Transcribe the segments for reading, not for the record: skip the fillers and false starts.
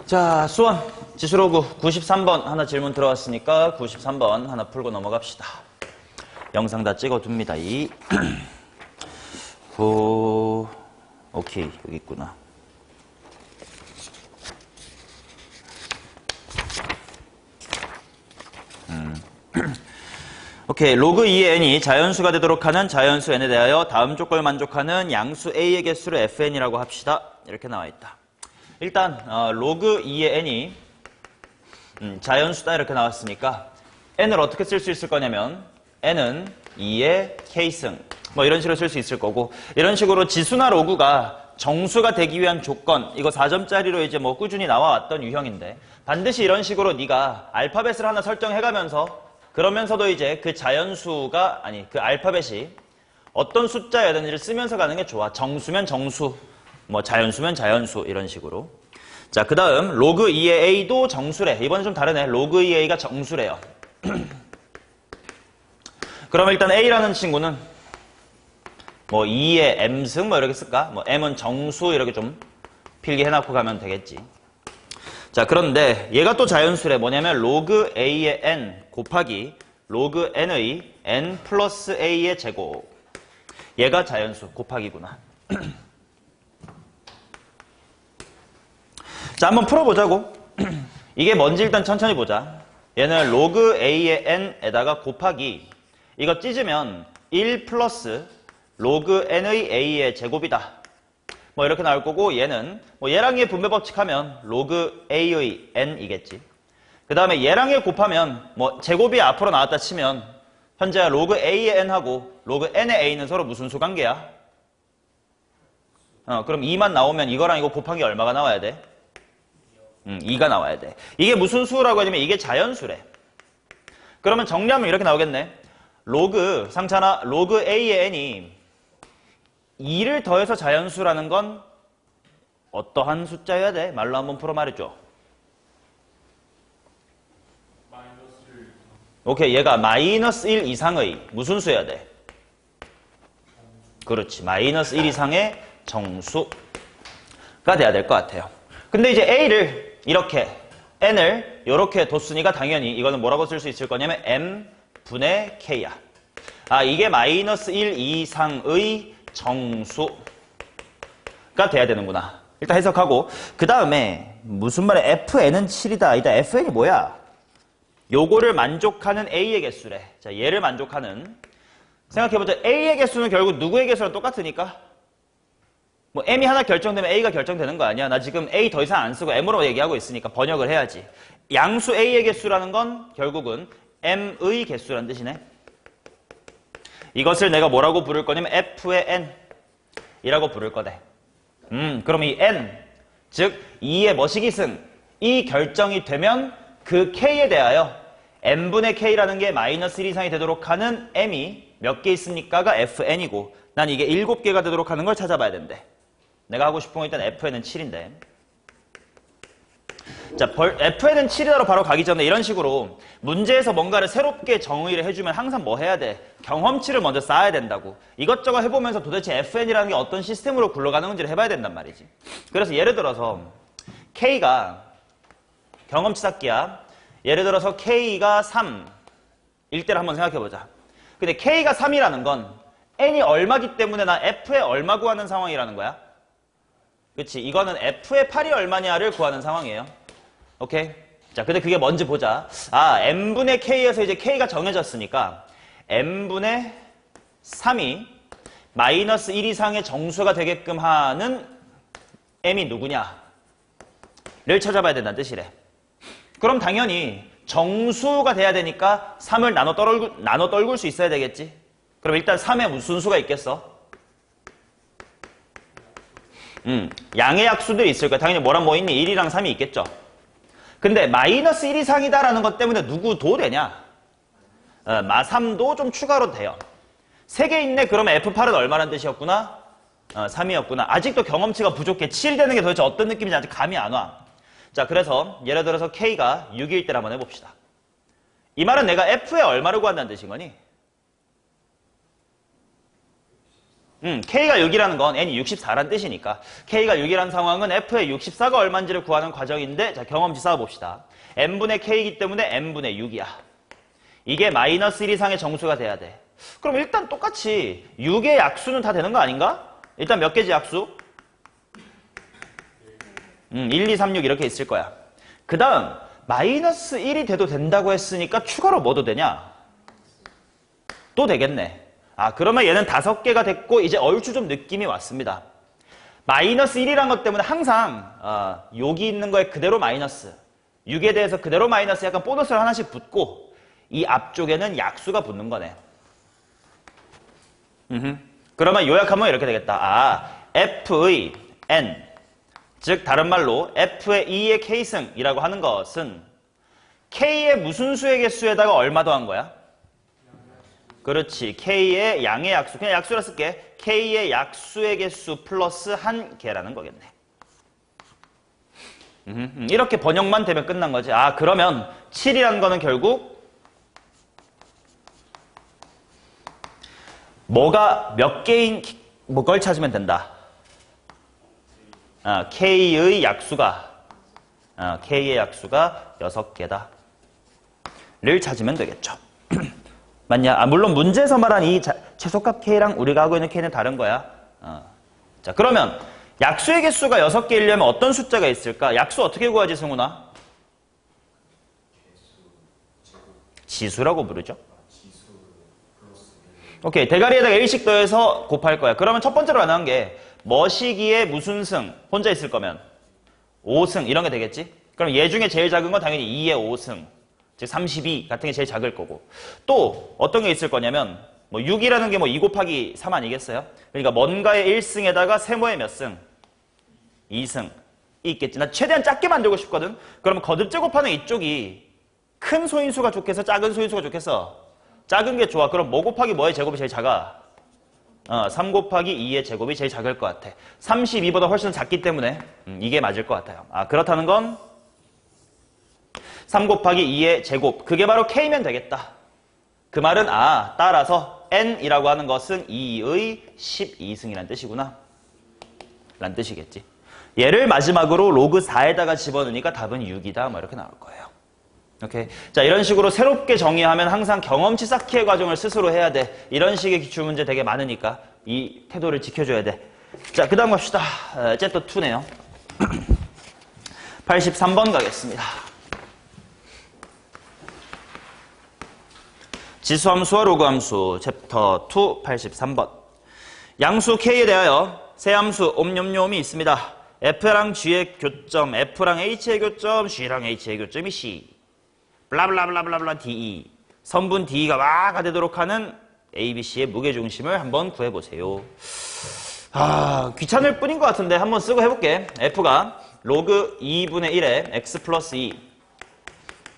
자, 수원 지수로그 93번 하나 질문 들어왔으니까 93번 하나 풀고 넘어갑시다. 영상 다 찍어둡니다. 오케이, 여기 있구나. 오케이, 로그 2의 n이 자연수가 되도록 하는 자연수 n에 대하여 다음 조건을 만족하는 양수 a의 개수를 fn이라고 합시다. 이렇게 나와 있다. 일단 로그 2의 n이 자연수다 이렇게 나왔으니까 n을 어떻게 쓸 수 있을 거냐면 n은 2의 k승 뭐 이런 식으로 쓸 수 있을 거고, 이런 식으로 지수나 로그가 정수가 되기 위한 조건, 이거 4점짜리로 이제 뭐 꾸준히 나와왔던 유형인데, 반드시 이런 식으로 네가 알파벳을 하나 설정해가면서, 그러면서도 이제 그 자연수가 아니 그 알파벳이 어떤 숫자여든지를 쓰면서 가는 게 좋아. 정수면 정수, 뭐 자연수면 자연수 이런 식으로. 자, 그 다음 로그 2의 a도 정수래. 이번엔 좀 다르네. 로그 2의 a가 정수래요. 그럼 일단 a라는 친구는 뭐 2의 m승 뭐 이렇게 쓸까? 뭐 m은 정수 이렇게 좀 필기해놓고 가면 되겠지. 자, 그런데 얘가 또 자연수래. 뭐냐면 로그 a의 n 곱하기 로그 n의 n 플러스 a의 제곱. 얘가 자연수 곱하기구나. 자, 한번 풀어보자고. 이게 뭔지 일단 천천히 보자. 얘는 로그 a의 n에다가 곱하기, 이거 찢으면 1 플러스 로그 n의 a의 제곱이다. 뭐 이렇게 나올 거고, 얘는 뭐 얘랑 얘 분배 법칙하면 로그 a의 n이겠지. 그 다음에 얘랑 얘 곱하면 뭐 제곱이 앞으로 나왔다 치면 현재 로그 a의 n하고 로그 n의 a는 서로 무슨 수 관계야? 그럼 2만 나오면 이거랑 이거 곱한 게 얼마가 나와야 돼? 2가 나와야 돼. 이게 무슨 수라고 하냐면 이게 자연수래. 그러면 정리하면 이렇게 나오겠네. 로그 상차나 로그 a의 n이 2를 더해서 자연수라는 건 어떠한 숫자여야 돼? 말로 한번 풀어 말해줘. 오케이, 얘가 마이너스 1 이상의 무슨 수여야 돼? 그렇지, 마이너스 1 이상의 정수가 돼야 될 것 같아요. 근데 이제 a를 이렇게 n을 이렇게 뒀으니까 당연히 이거는 뭐라고 쓸 수 있을 거냐면 m분의 k야. 아, 이게 마이너스 1 이상의 정수가 돼야 되는구나. 일단 해석하고, 그 다음에 무슨 말에 fn은 7이다. 아니다, fn이 뭐야? 요거를 만족하는 a의 개수래. 자, 얘를 만족하는, 생각해보자. a의 개수는 결국 누구의 개수랑 똑같으니까 뭐 m이 하나 결정되면 a가 결정되는 거 아니야. 나 지금 a 더 이상 안 쓰고 m으로 얘기하고 있으니까 번역을 해야지. 양수 a의 개수라는 건 결국은 m의 개수란 뜻이네. 이것을 내가 뭐라고 부를 거냐면 f의 n 이라고 부를 거대. 그럼 이 n, 즉 2의 머시기승, 이 결정이 되면 그 k에 대하여 n분의 k라는 게 마이너스 1 이상이 되도록 하는 m이 몇 개 있습니까가 fn이고, 난 이게 7개가 되도록 하는 걸 찾아봐야 된대. 내가 하고 싶은 건 일단 fn은 7인데. 자, fn은 7이다로 바로 가기 전에 이런 식으로 문제에서 뭔가를 새롭게 정의를 해주면 항상 뭐 해야 돼? 경험치를 먼저 쌓아야 된다고. 이것저것 해보면서 도대체 fn이라는 게 어떤 시스템으로 굴러가는 건지를 해봐야 된단 말이지. 그래서 예를 들어서 k가 경험치 쌓기야. 예를 들어서 k가 3일 때를 한번 생각해보자. 근데 k가 3이라는 건 n이 얼마기 때문에 나 f의 얼마 구하는 상황이라는 거야. 그치? 이거는 f의 8이 얼마냐를 구하는 상황이에요. 오케이? 자, 근데 그게 뭔지 보자. 아, n분의 k에서 이제 k가 정해졌으니까 n분의 3이 마이너스 1 이상의 정수가 되게끔 하는 m이 누구냐를 찾아봐야 된다는 뜻이래. 그럼 당연히 정수가 돼야 되니까 3을 나눠 떨굴 수 있어야 되겠지. 그럼 일단 3에 무슨 수가 있겠어? 양의 약수들이 있을 거야. 당연히 뭐랑 뭐 있니? 1이랑 3이 있겠죠. 근데 마이너스 1 이상이다라는 것 때문에 누구도 되냐? 마3도 좀 추가로 돼요. 3개 있네? 그러면 F8은 얼마란 뜻이었구나? 3이었구나. 아직도 경험치가 부족해. 7 되는 게 도대체 어떤 느낌인지 아직 감이 안 와. 자, 그래서 예를 들어서 K가 6일 때를 한번 해봅시다. 이 말은 내가 F의 얼마를 구한다는 뜻인 거니? K가 6이라는 건 n이 64란 뜻이니까 K가 6이라는 상황은 F의 64가 얼마인지를 구하는 과정인데 자 경험치 쌓아봅시다. n분의 K이기 때문에 n분의 6이야. 이게 마이너스 1 이상의 정수가 돼야 돼. 그럼 일단 똑같이 6의 약수는 다 되는 거 아닌가? 일단 몇 개지 약수? 1, 2, 3, 6 이렇게 있을 거야. 그 다음 마이너스 1이 돼도 된다고 했으니까 추가로 뭐도 되냐? 또 되겠네. 아 그러면 얘는 5개가 됐고 이제 얼추 좀 느낌이 왔습니다. 마이너스 1이란 것 때문에 항상 여기 있는 거에 그대로 마이너스 6에 대해서 그대로 마이너스 약간 보너스를 하나씩 붙고 이 앞쪽에는 약수가 붙는 거네. 그러면 요약하면 이렇게 되겠다. F의 N 즉 다른 말로 F의 2의 K승이라고 하는 것은 K의 무슨 수의 개수에다가 얼마 더한 거야? 그렇지. K의 양의 약수. 그냥 약수라 쓸게. K의 약수의 개수 플러스 1개라는 거겠네. 이렇게 번역만 되면 끝난 거지. 그러면 7이라는 거는 결국 뭐가 몇 개인 걸 찾으면 된다. K의 약수가 6개다. 를 찾으면 되겠죠. 맞냐? 물론 문제에서 말한 이 최소값 K랑 우리가 하고 있는 K는 다른 거야. 자, 그러면 약수의 개수가 6개이려면 어떤 숫자가 있을까? 약수 어떻게 구하지, 승훈아? 지수라고 부르죠. 오케이, 대가리에다가 1씩 더해서 곱할 거야. 그러면 첫 번째로 가능한 게 뭐시기에 무슨 승? 혼자 있을 거면 5승 이런 게 되겠지? 그럼 얘 중에 제일 작은 건 당연히 2의 5승. 즉 32 같은 게 제일 작을 거고 또 어떤 게 있을 거냐면 6이라는 게 2 곱하기 3 아니겠어요? 그러니까 뭔가의 1승에다가 세모의 몇 승? 2승 있겠지. 나 최대한 작게 만들고 싶거든. 그러면 거듭 제곱하는 이쪽이 큰 소인수가 좋겠어? 작은 소인수가 좋겠어? 작은 게 좋아. 그럼 뭐 곱하기 뭐의 제곱이 제일 작아? 3 곱하기 2의 제곱이 제일 작을 것 같아. 32보다 훨씬 작기 때문에 이게 맞을 것 같아요. 그렇다는 건 3 곱하기 2의 제곱, 그게 바로 K면 되겠다. 그 말은 따라서 N이라고 하는 것은 2의 12승이란 뜻이구나. 라는 뜻이겠지. 얘를 마지막으로 로그 4에다가 집어넣으니까 답은 6이다. 이렇게 나올 거예요. 오케이. 자, 이런 식으로 새롭게 정의하면 항상 경험치 쌓기의 과정을 스스로 해야 돼. 이런 식의 기출문제 되게 많으니까 이 태도를 지켜줘야 돼. 자, 그 다음 갑시다. 챕터 2네요. 83번 가겠습니다. 지수함수와 로그함수 챕터 2 83번. 양수 K에 대하여 세 함수 옴뇸뇸이 있습니다. F랑 G의 교점, F랑 H의 교점, G랑 H의 교점이 C. 블라블라블라블라 DE. 선분 DE가 와가 되도록 하는 ABC의 무게중심을 한번 구해보세요. 귀찮을 뿐인 것 같은데 한번 쓰고 해볼게. F가 로그 2분의 1에 X 플러스 2.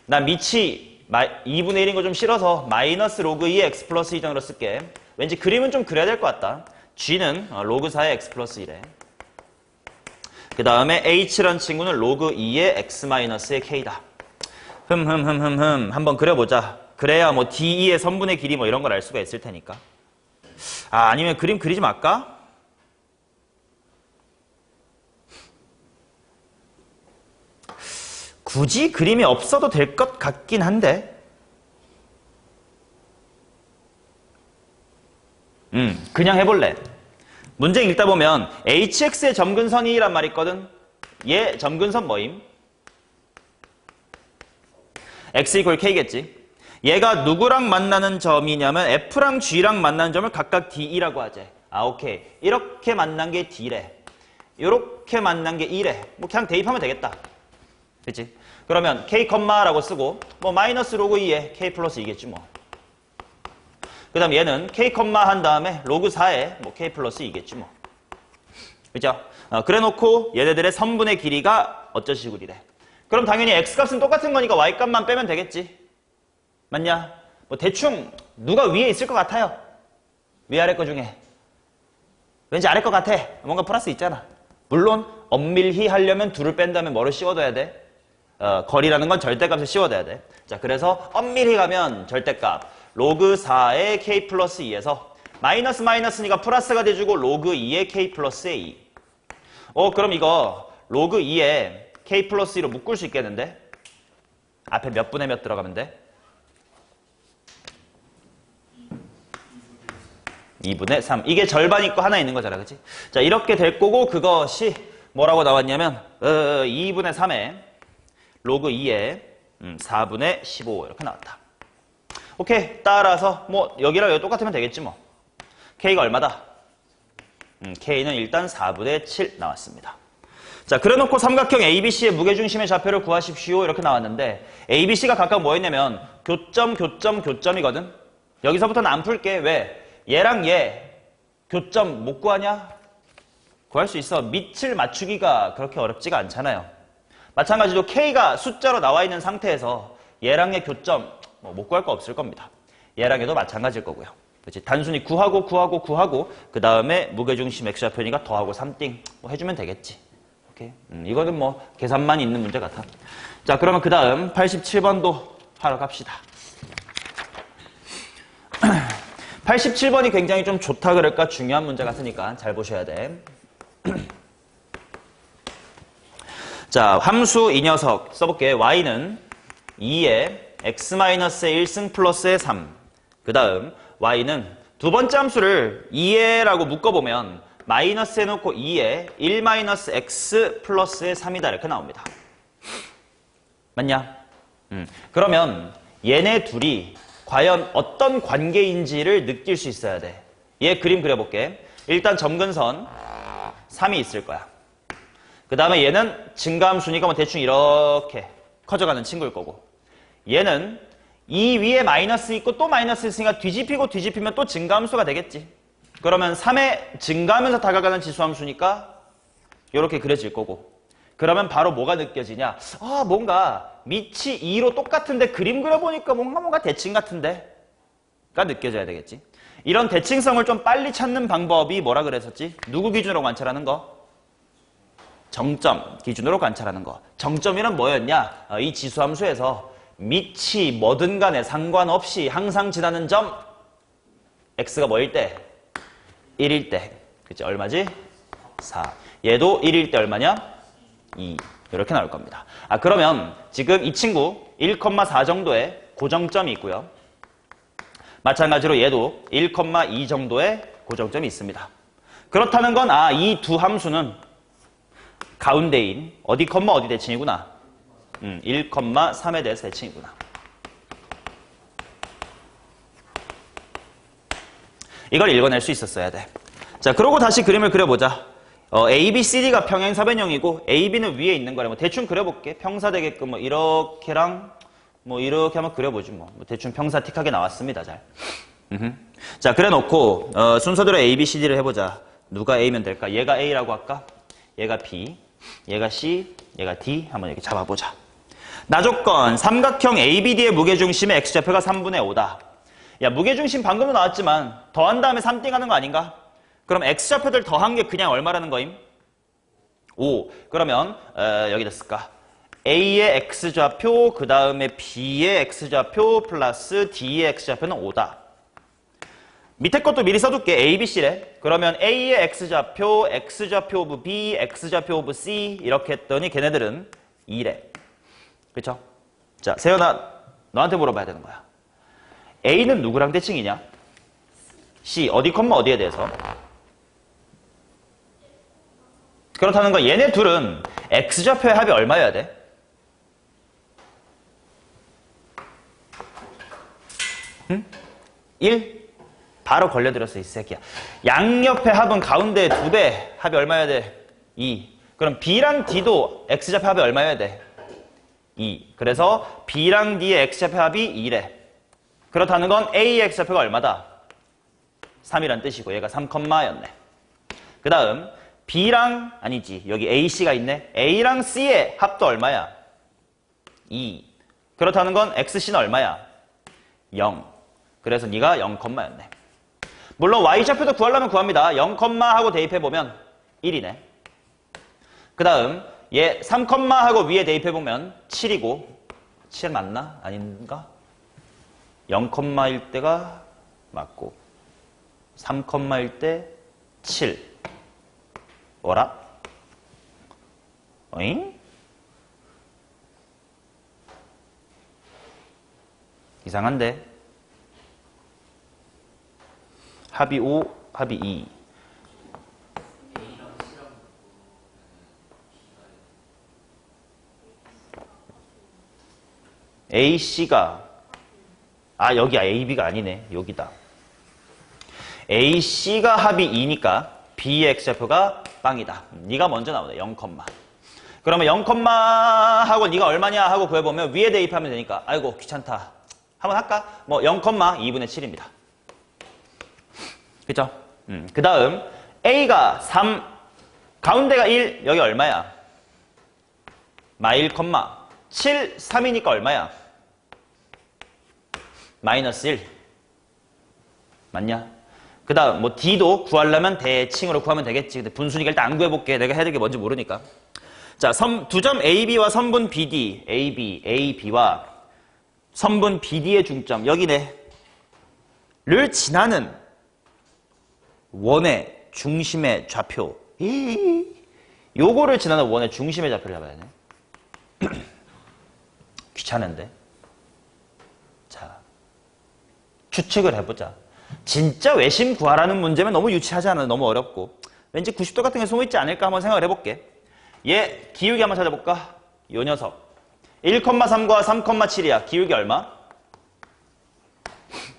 난 밑이 2분의 1인 거 좀 싫어서 마이너스 로그 2의 x 플러스 2정으로 쓸게. 왠지 그림은 좀 그려야 될 것 같다. G는 로그 4의 x 플러스 1에. 그 다음에 H란 친구는 로그 2의 x 마이너스의 k다. 한번 그려보자. 그래야 DE의 선분의 길이 이런 걸 알 수가 있을 테니까. 아니면 그림 그리지 말까? 굳이 그림이 없어도 될 것 같긴 한데 그냥 해볼래. 문제 읽다 보면 HX의 점근선이란 말이 있거든. 얘 점근선 뭐임? X 이퀄 K겠지. 얘가 누구랑 만나는 점이냐면 F랑 G랑 만나는 점을 각각 DE라고 하재. 오케이. 이렇게 만난 게 D래. 이렇게 만난 게 E래. 그냥 대입하면 되겠다. 그치? 그러면 K, 라고 쓰고 마이너스 로그 2에 K 플러스 2겠지 뭐. 그 다음 얘는 K, 한 다음에 로그 4에 K 플러스 2겠지 뭐. 그죠? 그래 놓고 얘네들의 선분의 길이가 어쩌시구리래. 그럼 당연히 X값은 똑같은 거니까 Y값만 빼면 되겠지. 맞냐? 대충 누가 위에 있을 것 같아요. 위아래 거 중에. 왠지 아래 것 같아. 뭔가 플러스 있잖아. 물론 엄밀히 하려면 둘을 뺀 다음에 뭐를 씌워둬야 돼? 거리라는 건 절대값을 씌워둬야 돼. 자, 그래서 엄밀히 가면 절대값 로그 4의 K 플러스 2에서 마이너스 마이너스니까 플러스가 돼주고 로그 2의 k 플러스 a. 그럼 이거 로그 2의 k 플러스 2로 묶을 수 있겠는데? 앞에 몇 분의 몇 들어가면 돼? 2분의 3. 이게 절반 있고 하나 있는 거잖아, 그치? 자, 이렇게 될 거고, 그것이 뭐라고 나왔냐면, 2분의 3에 로그 2에 4분의 15 이렇게 나왔다. 오케이. 따라서 뭐 여기랑 여기 똑같으면 되겠지 뭐. K가 얼마다? K는 일단 4분의 7 나왔습니다. 자, 그래놓고 삼각형 ABC의 무게중심의 좌표를 구하십시오 이렇게 나왔는데 ABC가 각각 뭐였냐면 교점, 교점, 교점이거든. 여기서부터는 안 풀게. 왜? 얘랑 얘 교점 못 구하냐? 구할 수 있어. 밑을 맞추기가 그렇게 어렵지가 않잖아요. 마찬가지로 K가 숫자로 나와 있는 상태에서 얘랑의 교점 못 구할 거 없을 겁니다. 얘랑 얘도 마찬가지일 거고요. 그렇지? 단순히 구하고 그 다음에 무게중심 X좌표니까 더하고 3띵 뭐 해주면 되겠지. 오케이? 이거는 뭐 계산만 있는 문제 같아. 자, 그러면 그 다음 87번도 하러 갑시다. 87번이 굉장히 좀 좋다 그럴까 중요한 문제 같으니까 잘 보셔야 돼. 자, 함수 이 녀석 써볼게. y는 2에 x-의 1승 플러스의 3. 그 다음 y는 두 번째 함수를 2에라고 묶어보면 마이너스 해놓고 2에 1-x 플러스의 3이다 이렇게 나옵니다. 맞냐? 그러면 얘네 둘이 과연 어떤 관계인지를 느낄 수 있어야 돼. 얘 그림 그려볼게. 일단 점근선 3이 있을 거야. 그 다음에 얘는 증가함수니까 뭐 대충 이렇게 커져가는 친구일 거고, 얘는 이 위에 마이너스 있고 또 마이너스 있으니까 뒤집히면 또 증가함수가 되겠지. 그러면 3에 증가하면서 다가가는 지수함수니까 이렇게 그려질 거고, 그러면 바로 뭐가 느껴지냐? 뭔가 밑이 2로 똑같은데 그림 그려보니까 뭔가 대칭 같은데? 가 느껴져야 되겠지. 이런 대칭성을 좀 빨리 찾는 방법이 뭐라 그랬었지? 누구 기준으로 관찰하는 거? 정점 기준으로 관찰하는 거. 정점이란 뭐였냐? 이 지수함수에서 밑이 뭐든 간에 상관없이 항상 지나는 점 x가 뭐일 때? 1일 때. 그치? 얼마지? 4. 얘도 1일 때 얼마냐? 2. 이렇게 나올 겁니다. 그러면 지금 이 친구 1,4 정도의 고정점이 있고요. 마찬가지로 얘도 1,2 정도의 고정점이 있습니다. 그렇다는 건 이 두 함수는 가운데인 어디 컴마 어디 대칭이구나. 1,3에 대해서 대칭이구나. 이걸 읽어낼 수 있었어야 돼. 자, 그러고 다시 그림을 그려보자. A, B, C, D가 평행사변형이고 A, B는 위에 있는 거래. 뭐 대충 그려볼게. 평사 되게끔 뭐 이렇게랑 뭐 이렇게 한번 그려보지 뭐. 대충 평사 틱하게 나왔습니다. 잘. 자, 그래놓고 순서대로 A, B, C, D를 해보자. 누가 A면 될까? 얘가 A라고 할까? 얘가 B, 얘가 C, 얘가 D. 한번 이렇게 잡아보자. 나조건 삼각형 ABD의 무게중심의 X좌표가 3분의 5다. 야, 무게중심 방금도 나왔지만 더한 다음에 3띵 하는 거 아닌가? 그럼 X좌표들 더한 게 그냥 얼마라는 거임? 5. 그러면 여기다 쓸까? A의 X좌표, 그 다음에 B의 X좌표 플러스 D의 X좌표는 5다. 밑에 것도 미리 써둘게. A, B, C래. 그러면 A의 X좌표, X좌표 오브 B, X좌표 오브 C 이렇게 했더니 걔네들은 2래. 그쵸? 자, 세연아, 너한테 물어봐야 되는 거야. A는 누구랑 대칭이냐? C, 어디 컴마 어디에 대해서? 그렇다는 건 얘네 둘은 X좌표의 합이 얼마여야 돼? 1? 바로 걸려들었어, 이 새끼야. 양옆의 합은 가운데 2배, 합이 얼마여야 돼? 2. 그럼 B랑 D도 X좌표 합이 얼마여야 돼? 2. 그래서 B랑 D의 X좌표 합이 2래. 그렇다는 건 A의 X좌표가 얼마다? 3이란 뜻이고 얘가 3였네. 그 다음 B랑 아니지 여기 AC가 있네. A랑 C의 합도 얼마야? 2. 그렇다는 건 XC는 얼마야? 0. 그래서 네가 0였네. 물론 Y좌표도 구하려면 구합니다. 0, 하고 대입해보면 1이네. 그 다음 얘 3, 하고 위에 대입해보면 7이고 7 맞나? 아닌가? 0, 일 때가 맞고 3컴마일 때 7. 뭐라? 어잉? 이상한데? 합이 5, 합이 2. AC가 여기야. AB가 아니네. 여기다. AC가 합이 2니까 B의 X좌표가 빵이다. 네가 먼저 나오네. 0, 그러면 0, 하고 네가 얼마냐 하고 구해보면 위에 대입하면 되니까 아이고 귀찮다. 한번 할까? 뭐 0, 2분의 7입니다. 그쵸? 그 다음 A가 3, 가운데가 1, 여기 얼마야? -1, 7, 3이니까 얼마야? -1. 맞냐? 그 다음 뭐 D도 구하려면 대칭으로 구하면 되겠지. 근데 분수니까 일단 안 구해볼게. 내가 해야 될 게 뭔지 모르니까. 자, 두 점 AB와 선분 BD, AB와 선분 BD의 중점, 여기네. 를 지나는 원의 중심의 좌표. 요거를 지나는 원의 중심의 좌표를 잡아야 되네. 귀찮은데. 자, 추측을 해보자. 진짜 외심 구하라는 문제면 너무 유치하지 않아? 너무 어렵고. 왠지 90도 같은 게 숨어있지 않을까 한번 생각을 해볼게. 얘 기울기 한번 찾아볼까? 요 녀석 1,3과 3,7이야. 기울기 얼마?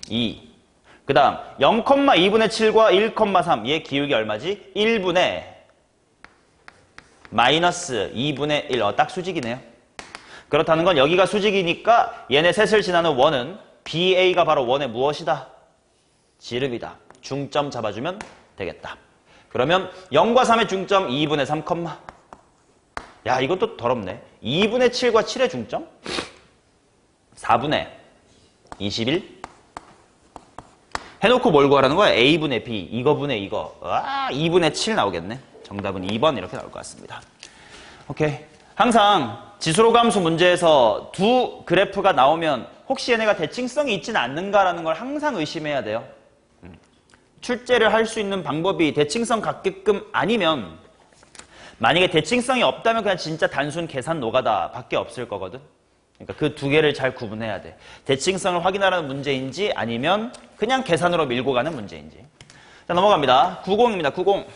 2. 그 다음 0,2분의 7과 1,3. 얘 기울기 얼마지? 1분의 마이너스 2분의 1. 딱 수직이네요. 그렇다는 건 여기가 수직이니까 얘네 셋을 지나는 원은 BA가 바로 원의 무엇이다? 지름이다. 중점 잡아주면 되겠다. 그러면 0과 3의 중점 2분의 3, 야, 이것도 더럽네. 2분의 7과 7의 중점? 4분의 21? 해놓고 뭘 구하라는 거야? A분의 B, 이거분의 이거. 2분의 7 나오겠네. 정답은 2번 이렇게 나올 것 같습니다. 오케이. 항상 지수로감수 문제에서 두 그래프가 나오면 혹시 얘네가 대칭성이 있지는 않는가라는 걸 항상 의심해야 돼요. 출제를 할 수 있는 방법이 대칭성 갖게끔 아니면, 만약에 대칭성이 없다면 그냥 진짜 단순 계산 노가다 밖에 없을 거거든. 그러니까 그 두 개를 잘 구분해야 돼. 대칭성을 확인하라는 문제인지 아니면 그냥 계산으로 밀고 가는 문제인지. 자, 넘어갑니다. 90입니다. 90.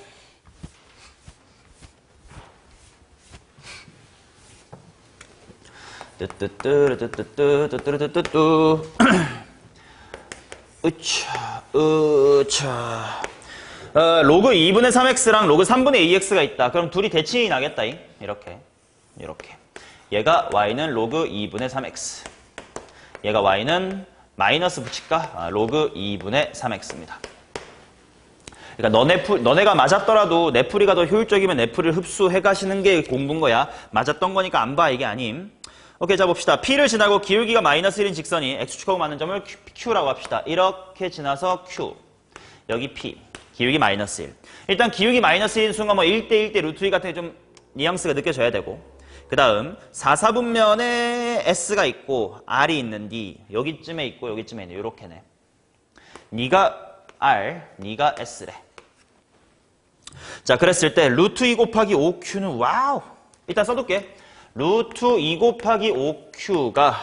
로그 2분의 3x랑 로그 3분의 2x가 있다. 그럼 둘이 대칭이 나겠다. 이렇게. 얘가 y는 로그 2분의 3x. 얘가 y는 마이너스 붙일까? 로그 2분의 3x입니다. 그러니까 너네가 맞았더라도 내 풀이가 더 효율적이면 내 풀이를 흡수해 가시는 게 공부인 거야. 맞았던 거니까 안 봐, 이게 아님. 오케이, 자 봅시다. P를 지나고 기울기가 마이너스 1인 직선이 X축하고 맞는 점을 Q라고 합시다. 이렇게 지나서 Q. 여기 P. 기울기 마이너스 1. 일단 기울기 마이너스 1인 순간 뭐 1대 1대 루트 2 같은 게 좀 뉘앙스가 느껴져야 되고. 그 다음 4, 4분면에 S가 있고 R이 있는 D. 여기쯤에 있고 여기쯤에 있네. 요렇게네. 네가 R, 네가 S래. 자, 그랬을 때 루트 2 곱하기 5Q는 와우. 일단 써둘게. 루트 2 곱하기 5Q가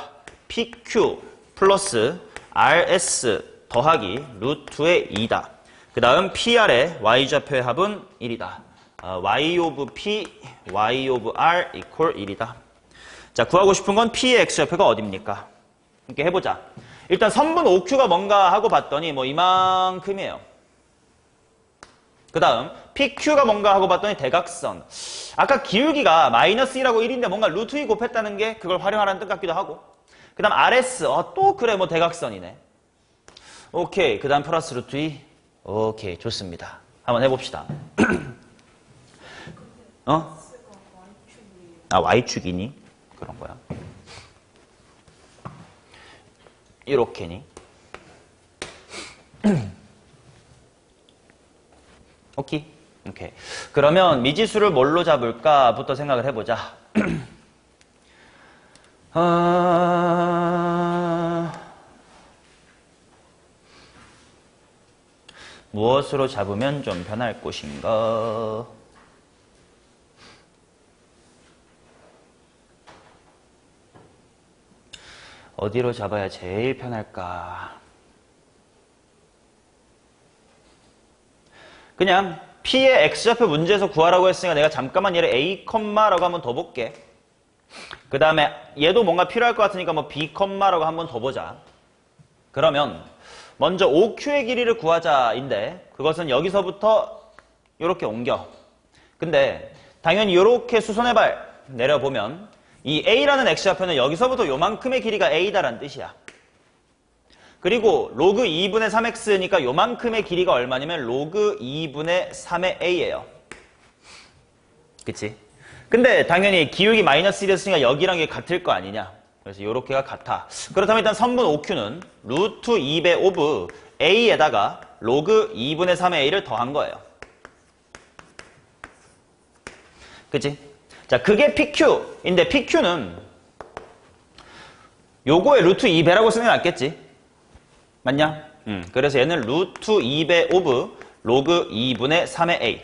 PQ 플러스 RS 더하기 루트의 2다. 그 다음 PR의 Y좌표의 합은 1이다. Y 오브 P, Y 오브 R 이퀄 1이다. 자, 구하고 싶은 건 P의 X좌표가 어딥니까? 이렇게 해보자. 일단 선분 OQ가 뭔가 하고 봤더니 뭐 이만큼이에요. 그 다음 PQ가 뭔가 하고 봤더니 대각선. 아까 기울기가 마이너스 1하고 1인데 뭔가 루트 2 곱했다는 게 그걸 활용하라는 뜻 같기도 하고. 그 다음 RS. 또 그래 뭐 대각선이네. 오케이. 그 다음 플러스 루트 2. 오케이. 좋습니다. 한번 해봅시다. Y축이니? 그런 거야. 이렇게니? 오케이. 그러면 미지수를 뭘로 잡을까부터 생각을 해보자. 무엇으로 잡으면 좀 편할 것인가? 어디로 잡아야 제일 편할까? 그냥 P의 X좌표 문제에서 구하라고 했으니까 내가 잠깐만 얘를 A, 라고 한번 더 볼게. 그 다음에 얘도 뭔가 필요할 것 같으니까 뭐 B, 라고 한번 더 보자. 그러면 먼저 OQ의 길이를 구하자인데 그것은 여기서부터 이렇게 옮겨. 근데 당연히 이렇게 수선해발 내려보면 이 A라는 X좌표는 여기서부터 요만큼의 길이가 A다라는 뜻이야. 그리고 로그 2분의 3X니까 요만큼의 길이가 얼마냐면 로그 2분의 3의 A예요. 그치? 근데 당연히 기울기 마이너스 1이었으니까 여기랑 이게 같을 거 아니냐. 그래서 요렇게가 같아. 그렇다면 일단 선분 OQ는 루트 2배 오브 A에다가 로그 2분의 3의 A를 더한 거예요. 그치? 자, 그게 PQ인데 PQ는 요거에 루트 2배라고 쓰는 게 낫겠지? 맞냐? 그래서 얘는 루트 2배 오브 로그 2분의 3의 A.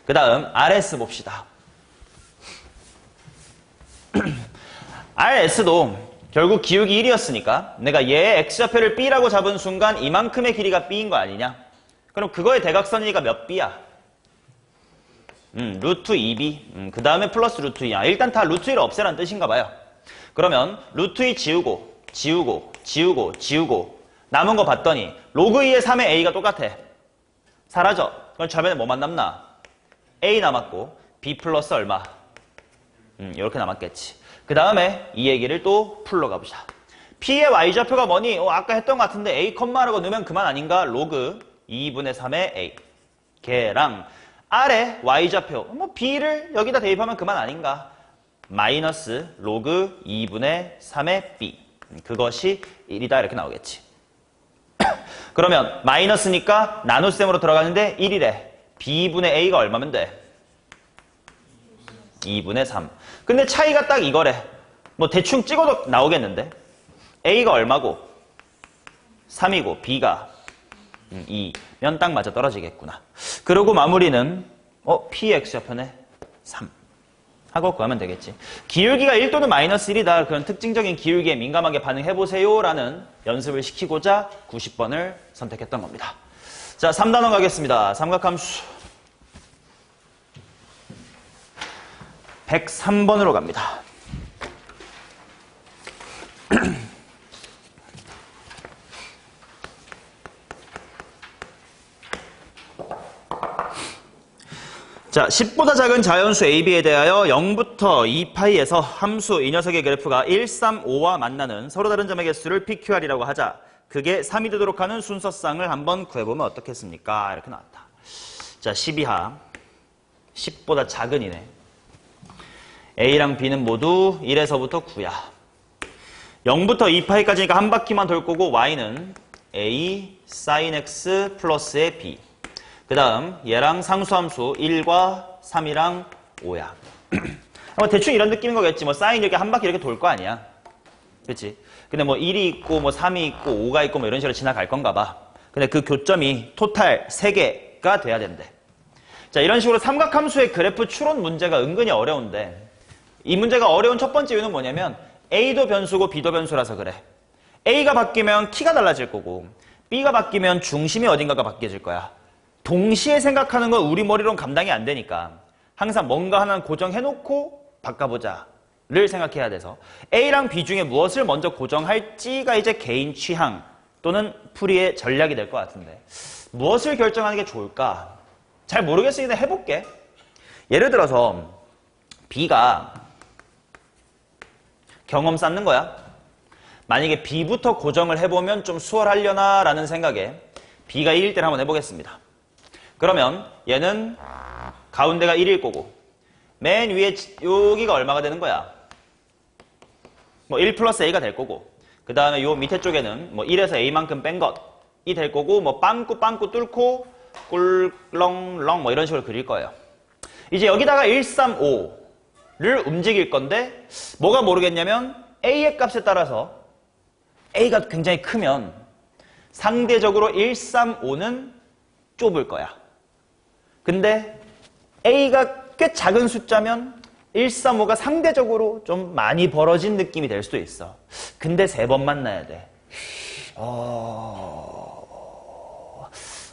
그 다음 RS 봅시다. RS도 결국 기울기 1이었으니까 내가 얘의 X좌표를 B라고 잡은 순간 이만큼의 길이가 B인 거 아니냐? 그럼 그거의 대각선이니까 몇 B야? 루트 2B. 그 다음에 플러스 루트 2. 일단 다 루트 1을 없애라는 뜻인가 봐요. 그러면 루트 2 지우고 남은 거 봤더니 로그 2의 3의 A가 똑같아. 사라져. 그럼 좌변에 뭐만 남나? A 남았고 B 플러스 얼마? 이렇게 남았겠지. 그 다음에 이 얘기를 또 풀러 가보자. P의 Y좌표가 뭐니? 아까 했던 것 같은데 A, 라고 넣으면 그만 아닌가? 로그 2분의 3의 A. 걔랑 R의 Y좌표. 뭐 B를 여기다 대입하면 그만 아닌가? 마이너스 로그 2분의 3의 B. 그것이 1이다 이렇게 나오겠지. 그러면 마이너스니까 나눗셈으로 들어가는데 1이래. B분의 A가 얼마면 돼? 2분의 3. 근데 차이가 딱 이거래. 뭐 대충 찍어도 나오겠는데. A가 얼마고? 3이고 B가 2면 딱 맞아 떨어지겠구나. 그리고 마무리는 P의 X좌표네 3 하고 구하면 되겠지. 기울기가 1 또는 마이너스 1이다. 그런 특징적인 기울기에 민감하게 반응해보세요 라는 연습을 시키고자 90번을 선택했던 겁니다. 자, 3단원 가겠습니다. 삼각함수 103번으로 갑니다. 자, 10보다 작은 자연수 AB에 대하여 0부터 2파이에서 함수 이 녀석의 그래프가 1, 3, 5와 만나는 서로 다른 점의 개수를 PQR이라고 하자. 그게 3이 되도록 하는 순서쌍을 한번 구해보면 어떻겠습니까? 이렇게 나왔다. 자, 12하 10보다 작은 이네. A랑 B는 모두 1에서부터 9야. 0부터 2파이까지니까 한 바퀴만 돌 거고 Y는 A sin X 플러스의 B. 그 다음 얘랑 상수함수 1과 3이랑 5야. 대충 이런 느낌인 거겠지. 뭐 사인 이렇게 한 바퀴 이렇게 돌 거 아니야. 그치? 근데 뭐 1이 있고 뭐 3이 있고 5가 있고 뭐 이런 식으로 지나갈 건가 봐. 근데 그 교점이 토탈 3개가 돼야 된대. 자, 이런 식으로 삼각함수의 그래프 추론 문제가 은근히 어려운데 이 문제가 어려운 첫 번째 이유는 뭐냐면 A도 변수고 B도 변수라서 그래. A가 바뀌면 키가 달라질 거고 B가 바뀌면 중심이 어딘가가 바뀌어질 거야. 동시에 생각하는 건 우리 머리로는 감당이 안 되니까 항상 뭔가 하나는 고정해놓고 바꿔보자를 생각해야 돼서 A랑 B 중에 무엇을 먼저 고정할지가 이제 개인 취향 또는 풀이의 전략이 될 것 같은데 무엇을 결정하는 게 좋을까? 잘 모르겠으니까 해볼게. 예를 들어서 B가 경험 쌓는 거야. 만약에 B부터 고정을 해보면 좀 수월하려나 라는 생각에 B가 1일 때를 한번 해보겠습니다. 그러면 얘는 가운데가 1일 거고 맨 위에 여기가 얼마가 되는 거야? 뭐 1 플러스 A가 될 거고 그 다음에 요 밑에 쪽에는 뭐 1에서 A만큼 뺀 것이 될 거고 뭐 빵꾸 뚫고 꿀렁렁 뭐 이런 식으로 그릴 거예요. 이제 여기다가 1, 3, 5를 움직일 건데 뭐가 모르겠냐면 A의 값에 따라서 A가 굉장히 크면 상대적으로 1, 3, 5는 좁을 거야. 근데 A가 꽤 작은 숫자면 1, 3, 5가 상대적으로 좀 많이 벌어진 느낌이 될 수도 있어. 근데 3번 만나야 돼.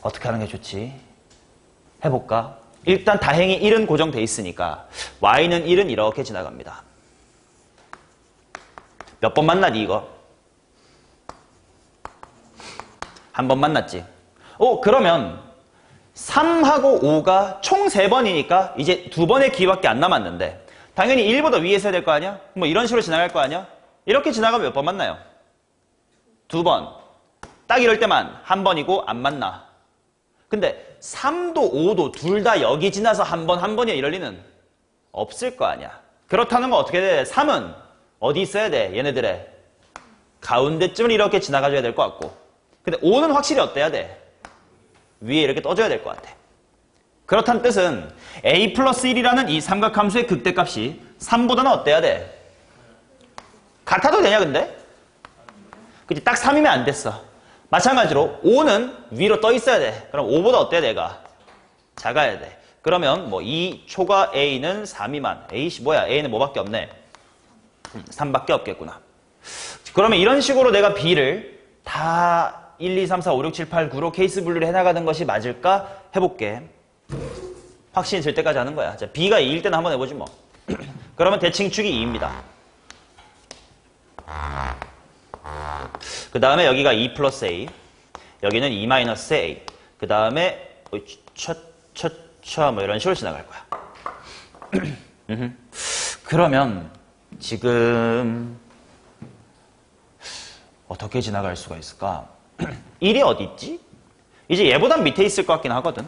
어떻게 하는 게 좋지? 해볼까? 일단 다행히 1은 고정돼 있으니까 Y는 1은 이렇게 지나갑니다. 몇 번 만나니 이거? 한 번 만났지? 그러면 3하고 5가 총 3번이니까 이제 2번의 기회밖에 안 남았는데 당연히 1보다 위에 있어야 될 거 아니야? 뭐 이런 식으로 지나갈 거 아니야? 이렇게 지나가면 몇 번 만나요? 2번. 딱 이럴 때만 한 번이고 안 만나. 근데 3도 5도 둘 다 여기 지나서 한 번이야 이럴 리는 없을 거 아니야. 그렇다는 건 어떻게 돼? 3은 어디 있어야 돼? 얘네들의 가운데쯤을 이렇게 지나가줘야 될 것 같고. 근데 5는 확실히 어때야 돼? 위에 이렇게 떠줘야 될 것 같아. 그렇다는 뜻은 a 플러스 1이라는 이 삼각함수의 극대값이 3보다는 어때야 돼? 같아도 되냐 근데? 그치? 딱 3이면 안 됐어. 마찬가지로 5는 위로 떠 있어야 돼. 그럼 5보다 어때야 돼가? 작아야 돼. 그러면 뭐 이 초과 a는 3 미만. 뭐야? a는 뭐밖에 없네. 3밖에 없겠구나. 그러면 이런 식으로 내가 b를 다 1, 2, 3, 4, 5, 6, 7, 8, 9로 케이스 분류를 해나가는 것이 맞을까? 해볼게. 확신이 들 때까지 하는 거야. 자, b가 2일 때는 한번 해보지 뭐. 그러면 대칭축이 2입니다. 그 다음에 여기가 2 플러스 a, 여기는 2 마이너스 a. 그 다음에 뭐 이런 식으로 지나갈 거야. 그러면 지금 어떻게 지나갈 수가 있을까? 1이 어디 있지? 이제 얘보단 밑에 있을 것 같긴 하거든.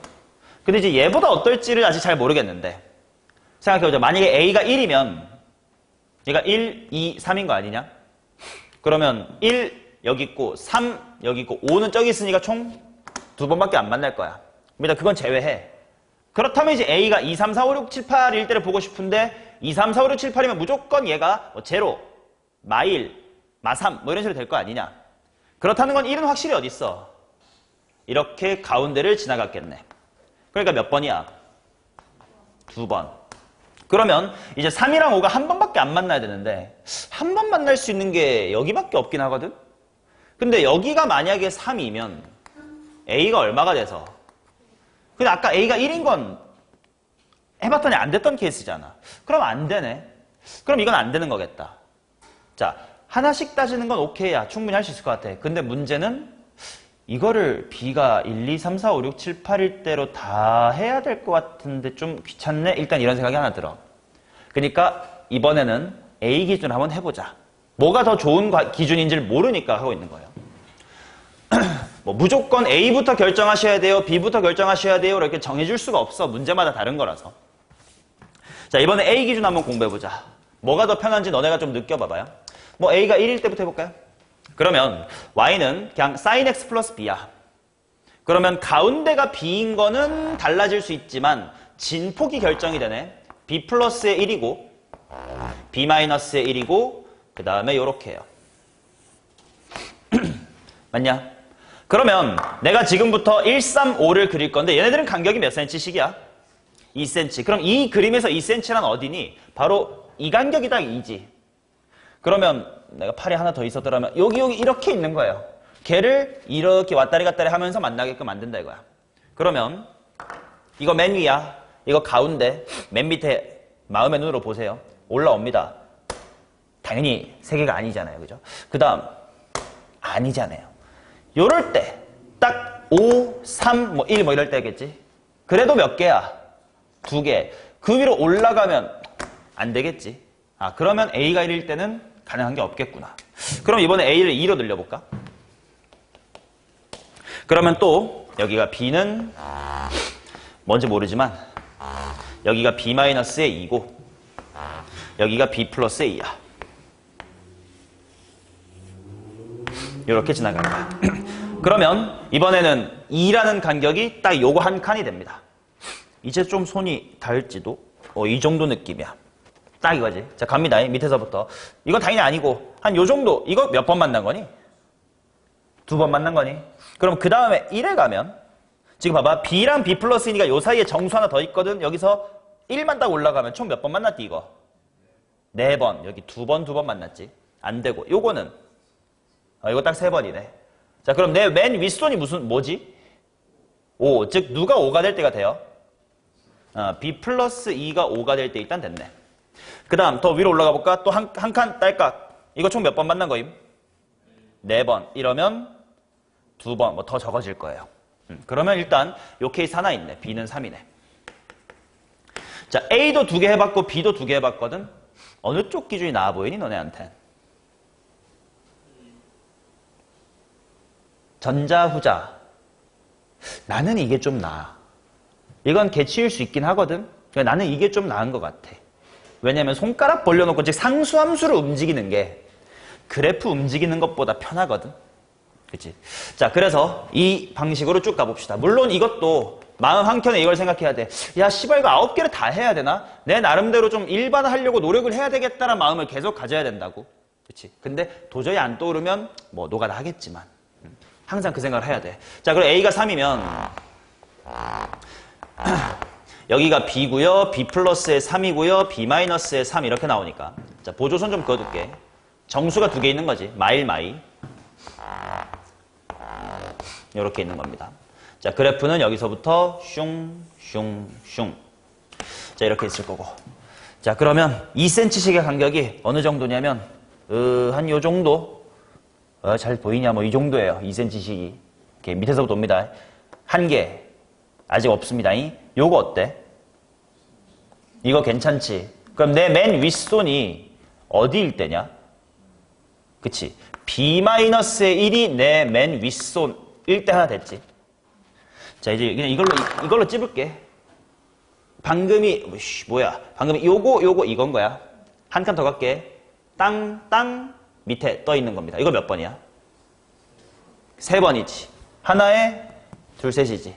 근데 이제 얘보다 어떨지를 아직 잘 모르겠는데 생각해보자. 만약에 a가 1이면 얘가 1, 2, 3인 거 아니냐? 그러면 1 여기 있고 3 여기 있고 5는 저기 있으니까 총 2번밖에 안 만날 거야. 일단 그건 제외해. 그렇다면 이제 a가 2, 3, 4, 5, 6, 7, 8일 때를 보고 싶은데 2, 3, 4, 5, 6, 7, 8이면 무조건 얘가 뭐 제로, 마1, 마3 뭐 이런 식으로 될 거 아니냐. 그렇다는 건 1은 확실히 어디 있어? 이렇게 가운데를 지나갔겠네. 그러니까 몇 번이야? 2번. 그러면 이제 3이랑 5가 한 번밖에 안 만나야 되는데 한 번 만날 수 있는 게 여기밖에 없긴 하거든? 근데 여기가 만약에 3이면 a가 얼마가 돼서? 근데 아까 a가 1인 건 해봤더니 안 됐던 케이스잖아. 그럼 안 되네. 그럼 이건 안 되는 거겠다. 자, 하나씩 따지는 건 오케이야. 충분히 할 수 있을 것 같아. 근데 문제는 이거를 b가 1, 2, 3, 4, 5, 6, 7, 8일 대로 다 해야 될 것 같은데 좀 귀찮네? 일단 이런 생각이 하나 들어. 그러니까 이번에는 a 기준 한번 해보자. 뭐가 더 좋은 기준인지를 모르니까 하고 있는 거예요. 뭐 무조건 a부터 결정하셔야 돼요, b부터 결정하셔야 돼요 이렇게 정해줄 수가 없어. 문제마다 다른 거라서. 자, 이번에 a 기준 한번 공부해보자. 뭐가 더 편한지 너네가 좀 느껴봐봐요. 뭐 a가 1일 때부터 해볼까요? 그러면 y는 그냥 sin x 플러스 b야. 그러면 가운데가 b인 거는 달라질 수 있지만 진폭이 결정이 되네. b 플러스의 1이고 b 마이너스의 1이고 그 다음에 요렇게 해요. 맞냐? 그러면 내가 지금부터 1, 3, 5를 그릴 건데 얘네들은 간격이 몇 cm씩이야? 2cm. 그럼 이 그림에서 2cm란 어디니? 바로 이 간격이 딱 2지. 그러면 내가 팔이 하나 더 있었더라면 여기 이렇게 있는 거예요. 걔를 이렇게 왔다리 갔다리 하면서 만나게끔 만든다 이거야. 그러면 이거 맨 위야. 이거 가운데 맨 밑에 마음의 눈으로 보세요. 올라옵니다. 당연히 3개가 아니잖아요. 그죠? 그 다음 아니잖아요. 요럴 때 딱 5, 3, 뭐 1, 뭐 이럴 때겠지. 그래도 몇 개야? 2개. 그 위로 올라가면 안 되겠지. 아, 그러면 A가 1일 때는 가능한 게 없겠구나. 그럼 이번에 A를 2로 늘려볼까? 그러면 또 여기가 B는 뭔지 모르지만 여기가 B-의 2고 여기가 B 플러스의 2야. 이렇게 지나갈 거야. 그러면 이번에는 2라는 간격이 딱 요거 한 칸이 됩니다. 이제 좀 손이 닿을지도 이 정도 느낌이야. 딱 이거지. 자, 갑니다. 밑에서부터. 이건 당연히 아니고 한 요 정도. 이거 몇 번 만난 거니? 두 번 만난 거니? 그럼 그 다음에 1에 가면 지금 봐봐. B랑 B 플러스 2니까 요 사이에 정수 하나 더 있거든. 여기서 1만 딱 올라가면 총 몇 번 만났디 이거? 4번. 여기 두 번 만났지. 안 되고. 요거는 이거 딱 3번이네. 자, 그럼 내 맨 윗손이 뭐지? 5. 즉 누가 5가 될 때가 돼요? B 플러스 2가 5가 될 때 일단 됐네. 그 다음 더 위로 올라가 볼까? 또 한 칸 딸깍. 이거 총 몇 번 만난 거임? 4번. 이러면 2번. 뭐 더 적어질 거예요. 그러면 일단 요 케이스 하나 있네. B는 3이네. 자, A도 2개 해봤고 B도 2개 해봤거든. 어느 쪽 기준이 나아 보이니 너네한테? 전자, 후자. 나는 이게 좀 나아. 이건 개치일 수 있긴 하거든. 나는 이게 좀 나은 것 같아. 왜냐면 손가락 벌려놓고 즉 상수함수를 움직이는 게 그래프 움직이는 것보다 편하거든. 그치? 자, 그래서 이 방식으로 쭉 가봅시다. 물론 이것도 마음 한켠에 이걸 생각해야 돼. 야, 씨발 이거 9개를 다 해야 되나? 내 나름대로 좀 일반화하려고 노력을 해야 되겠다는 마음을 계속 가져야 된다고. 그치? 근데 도저히 안 떠오르면 뭐 노가다 하겠지만 항상 그 생각을 해야 돼. 자, 그럼 A가 3이면 여기가 B고요. B 플러스의 3이고요. B 마이너스의 3 이렇게 나오니까. 자, 보조선 좀 그어둘게. 정수가 2개 있는 거지. 마이. 이렇게 있는 겁니다. 자, 그래프는 여기서부터 슝. 자, 이렇게 있을 거고. 자, 그러면 2cm씩의 간격이 어느 정도냐면 한 요 정도. 잘 보이냐? 뭐 이 정도예요. 2cm씩이. 이렇게 밑에서부터 옵니다. 1개. 아직 없습니다. 요거 어때? 이거 괜찮지? 그럼 내 맨 윗손이 어디일 때냐? 그치? B-의 1이 내 맨 윗손일 때 하나 됐지? 자, 이제 그냥 이걸로 찝을게. 방금이, 방금이 요거 이건 거야. 한 칸 더 갈게. 땅 밑에 떠 있는 겁니다. 이거 몇 번이야? 3번이지. 하나에 둘, 셋이지.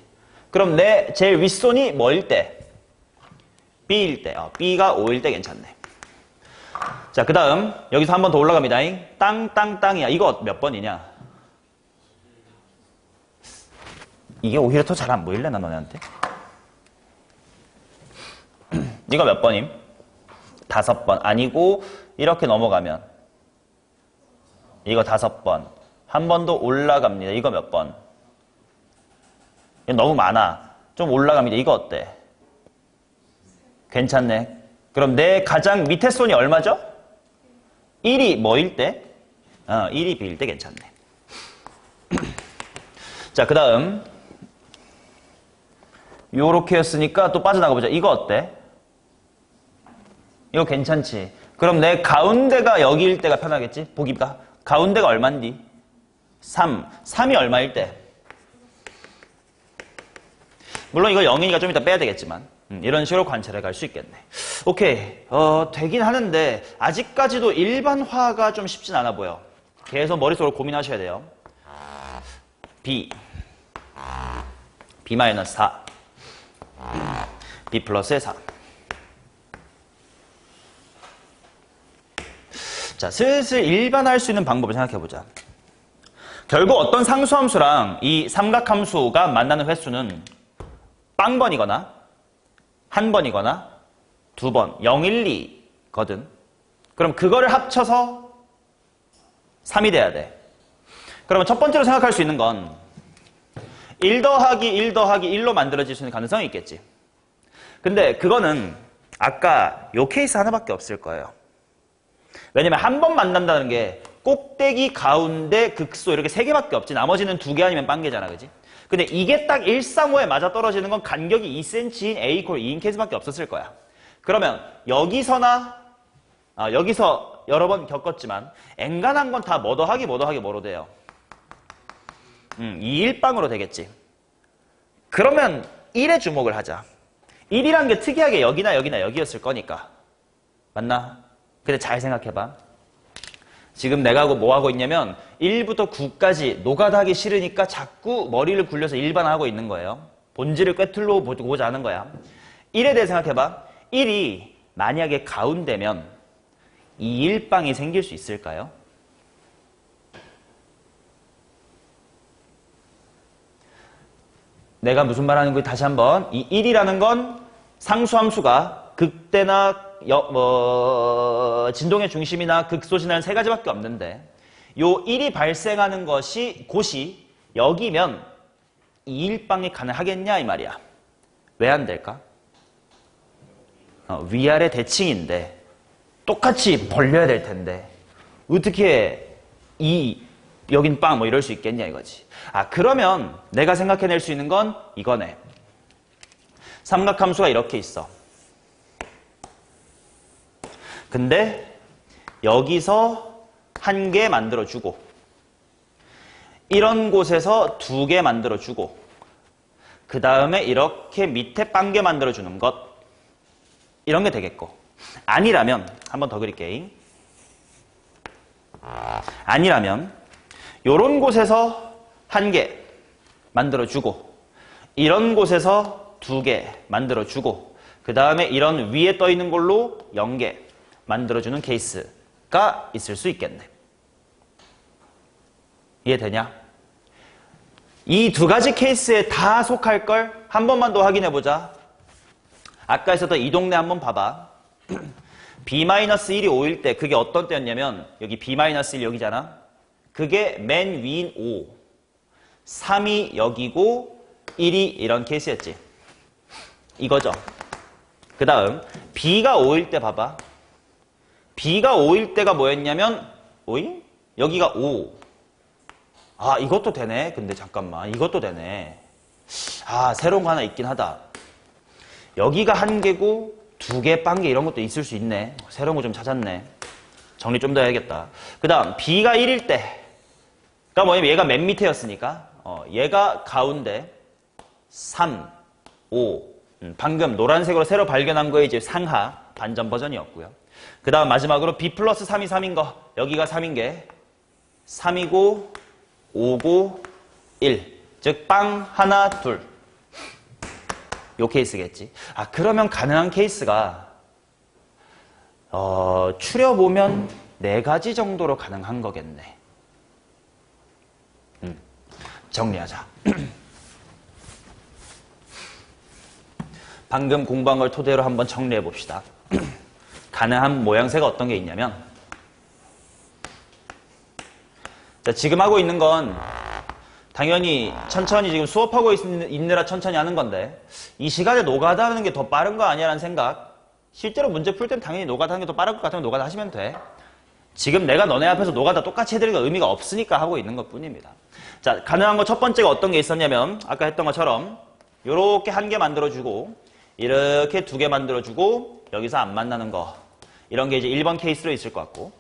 그럼 내 제일 윗손이 뭐일 때? B일 때. B가 5일 때 괜찮네. 자, 그 다음 여기서 한 번 더 올라갑니다. 땅이야. 이거 몇 번이냐? 이게 오히려 더 잘 안 보일래나 너네한테? 이거 몇 번임? 5번. 아니고 이렇게 넘어가면 이거 5번. 한 번 더 올라갑니다. 이거 몇 번? 너무 많아. 좀 올라갑니다. 이거 어때? 괜찮네. 그럼 내 가장 밑에 손이 얼마죠? 1이 뭐일 때? 1이 B일 때 괜찮네. 자, 그 다음 요렇게 했으니까 또 빠져나가보자. 이거 어때? 이거 괜찮지? 그럼 내 가운데가 여기일 때가 편하겠지? 보기 봐. 가운데가 얼만디? 3이 얼마일 때? 물론 이거 0이니까 좀 이따 빼야 되겠지만 이런 식으로 관찰해 갈 수 있겠네. 오케이. 되긴 하는데 아직까지도 일반화가 좀 쉽진 않아 보여. 계속 머릿속으로 고민하셔야 돼요. B 마이너스 4 B 플러스의 4. 자, 슬슬 일반화할 수 있는 방법을 생각해 보자. 결국 어떤 상수함수랑 이 삼각함수가 만나는 횟수는 빵번이거나 한 번이거나 2번 0, 1, 2거든. 그럼 그거를 합쳐서 3이 돼야 돼. 그러면 첫 번째로 생각할 수 있는 건 1 더하기 1 더하기 1로 만들어질 수 있는 가능성이 있겠지. 근데 그거는 아까 요 케이스 하나밖에 없을 거예요. 왜냐면 한 번 만난다는 게 꼭대기, 가운데, 극소 이렇게 3개밖에 없지. 나머지는 2개 아니면 빵개잖아. 그지? 근데 이게 딱 135에 맞아 떨어지는 건 간격이 2cm인 A 콜 2인 케이스밖에 없었을 거야. 그러면 여기서 여러 번 겪었지만 엔간한 건 다 뭐 더하기 뭐로 돼요? 2일빵으로 되겠지. 그러면 1에 주목을 하자. 1이란 게 특이하게 여기나 여기였을 거니까. 맞나? 근데 잘 생각해봐. 지금 내가 뭐 하고 있냐면 1부터 9까지 노가다 하기 싫으니까 자꾸 머리를 굴려서 일반화하고 있는 거예요. 본질을 꿰뚫러 보고자 하는 거야. 1에 대해 생각해봐. 1이 만약에 가운데면 2일빵이 생길 수 있을까요? 내가 무슨 말 하는 거지? 다시 한번. 이 1이라는 건 상수함수가 극대나 진동의 중심이나 극소진한 세 가지밖에 없는데 요 1이 발생하는 곳이 여기면 이 일방이 가능하겠냐 이 말이야. 왜 안 될까? 위아래 대칭인데 똑같이 벌려야 될 텐데 어떻게 여긴 빵 뭐 이럴 수 있겠냐 이거지. 그러면 내가 생각해낼 수 있는 건 이거네. 삼각함수가 이렇게 있어. 근데 여기서 한 개 만들어주고 이런 곳에서 두 개 만들어주고 그 다음에 이렇게 밑에 빵개 만들어주는 것 이런 게 되겠고 아니라면 한 번 더 그릴게. 아니라면 요런 곳에서 한 개 만들어주고 이런 곳에서 두 개 만들어주고 그 다음에 이런 위에 떠 있는 걸로 0개 만들어주는 케이스가 있을 수 있겠네. 이해되냐? 이 두 가지 케이스에 다 속할 걸 한 번만 더 확인해보자. 아까 있었던 이 동네 한번 봐봐. B-1이 5일 때 그게 어떤 때였냐면 여기 B-1 여기잖아. 그게 맨 위인 5, 3이 여기고 1이 이런 케이스였지. 이거죠. 그 다음 B가 5일 때 봐봐. B가 5일 때가 뭐였냐면 5일? 여기가 5. 이것도 되네. 근데 잠깐만. 이것도 되네. 새로운 거 하나 있긴 하다. 여기가 한 개고 두 개, 빵개 이런 것도 있을 수 있네. 새로운 거 좀 찾았네. 정리 좀 더 해야겠다. 그 다음 B가 1일 때가 뭐냐면 얘가 맨 밑에였으니까 얘가 가운데 3, 5 방금 노란색으로 새로 발견한 거에 이제 상하 반전 버전이었고요. 그 다음 마지막으로 B 플러스 3이 3인 거 여기가 3인 게 3이고 5고 1 즉 빵 하나 둘 요 케이스겠지. 그러면 가능한 케이스가 추려보면 4가지 정도로 가능한 거겠네. 정리하자. 방금 공부한 걸 토대로 한번 정리해 봅시다. 가능한 모양새가 어떤 게 있냐면 자, 지금 하고 있는 건 당연히 천천히 지금 수업하고 있느라 천천히 하는 건데 이 시간에 노가다 하는 게 더 빠른 거 아니야라는 생각. 실제로 문제 풀 때는 당연히 노가다 하는 게 더 빠를 것 같으면 노가다 하시면 돼. 지금 내가 너네 앞에서 노가다 똑같이 해드리는 의미가 없으니까 하고 있는 것 뿐입니다. 자, 가능한 거 첫 번째가 어떤 게 있었냐면 아까 했던 것처럼 요렇게 한 개 만들어주고 이렇게 두 개 만들어주고 여기서 안 만나는 거 이런 게 이제 1번 케이스로 있을 것 같고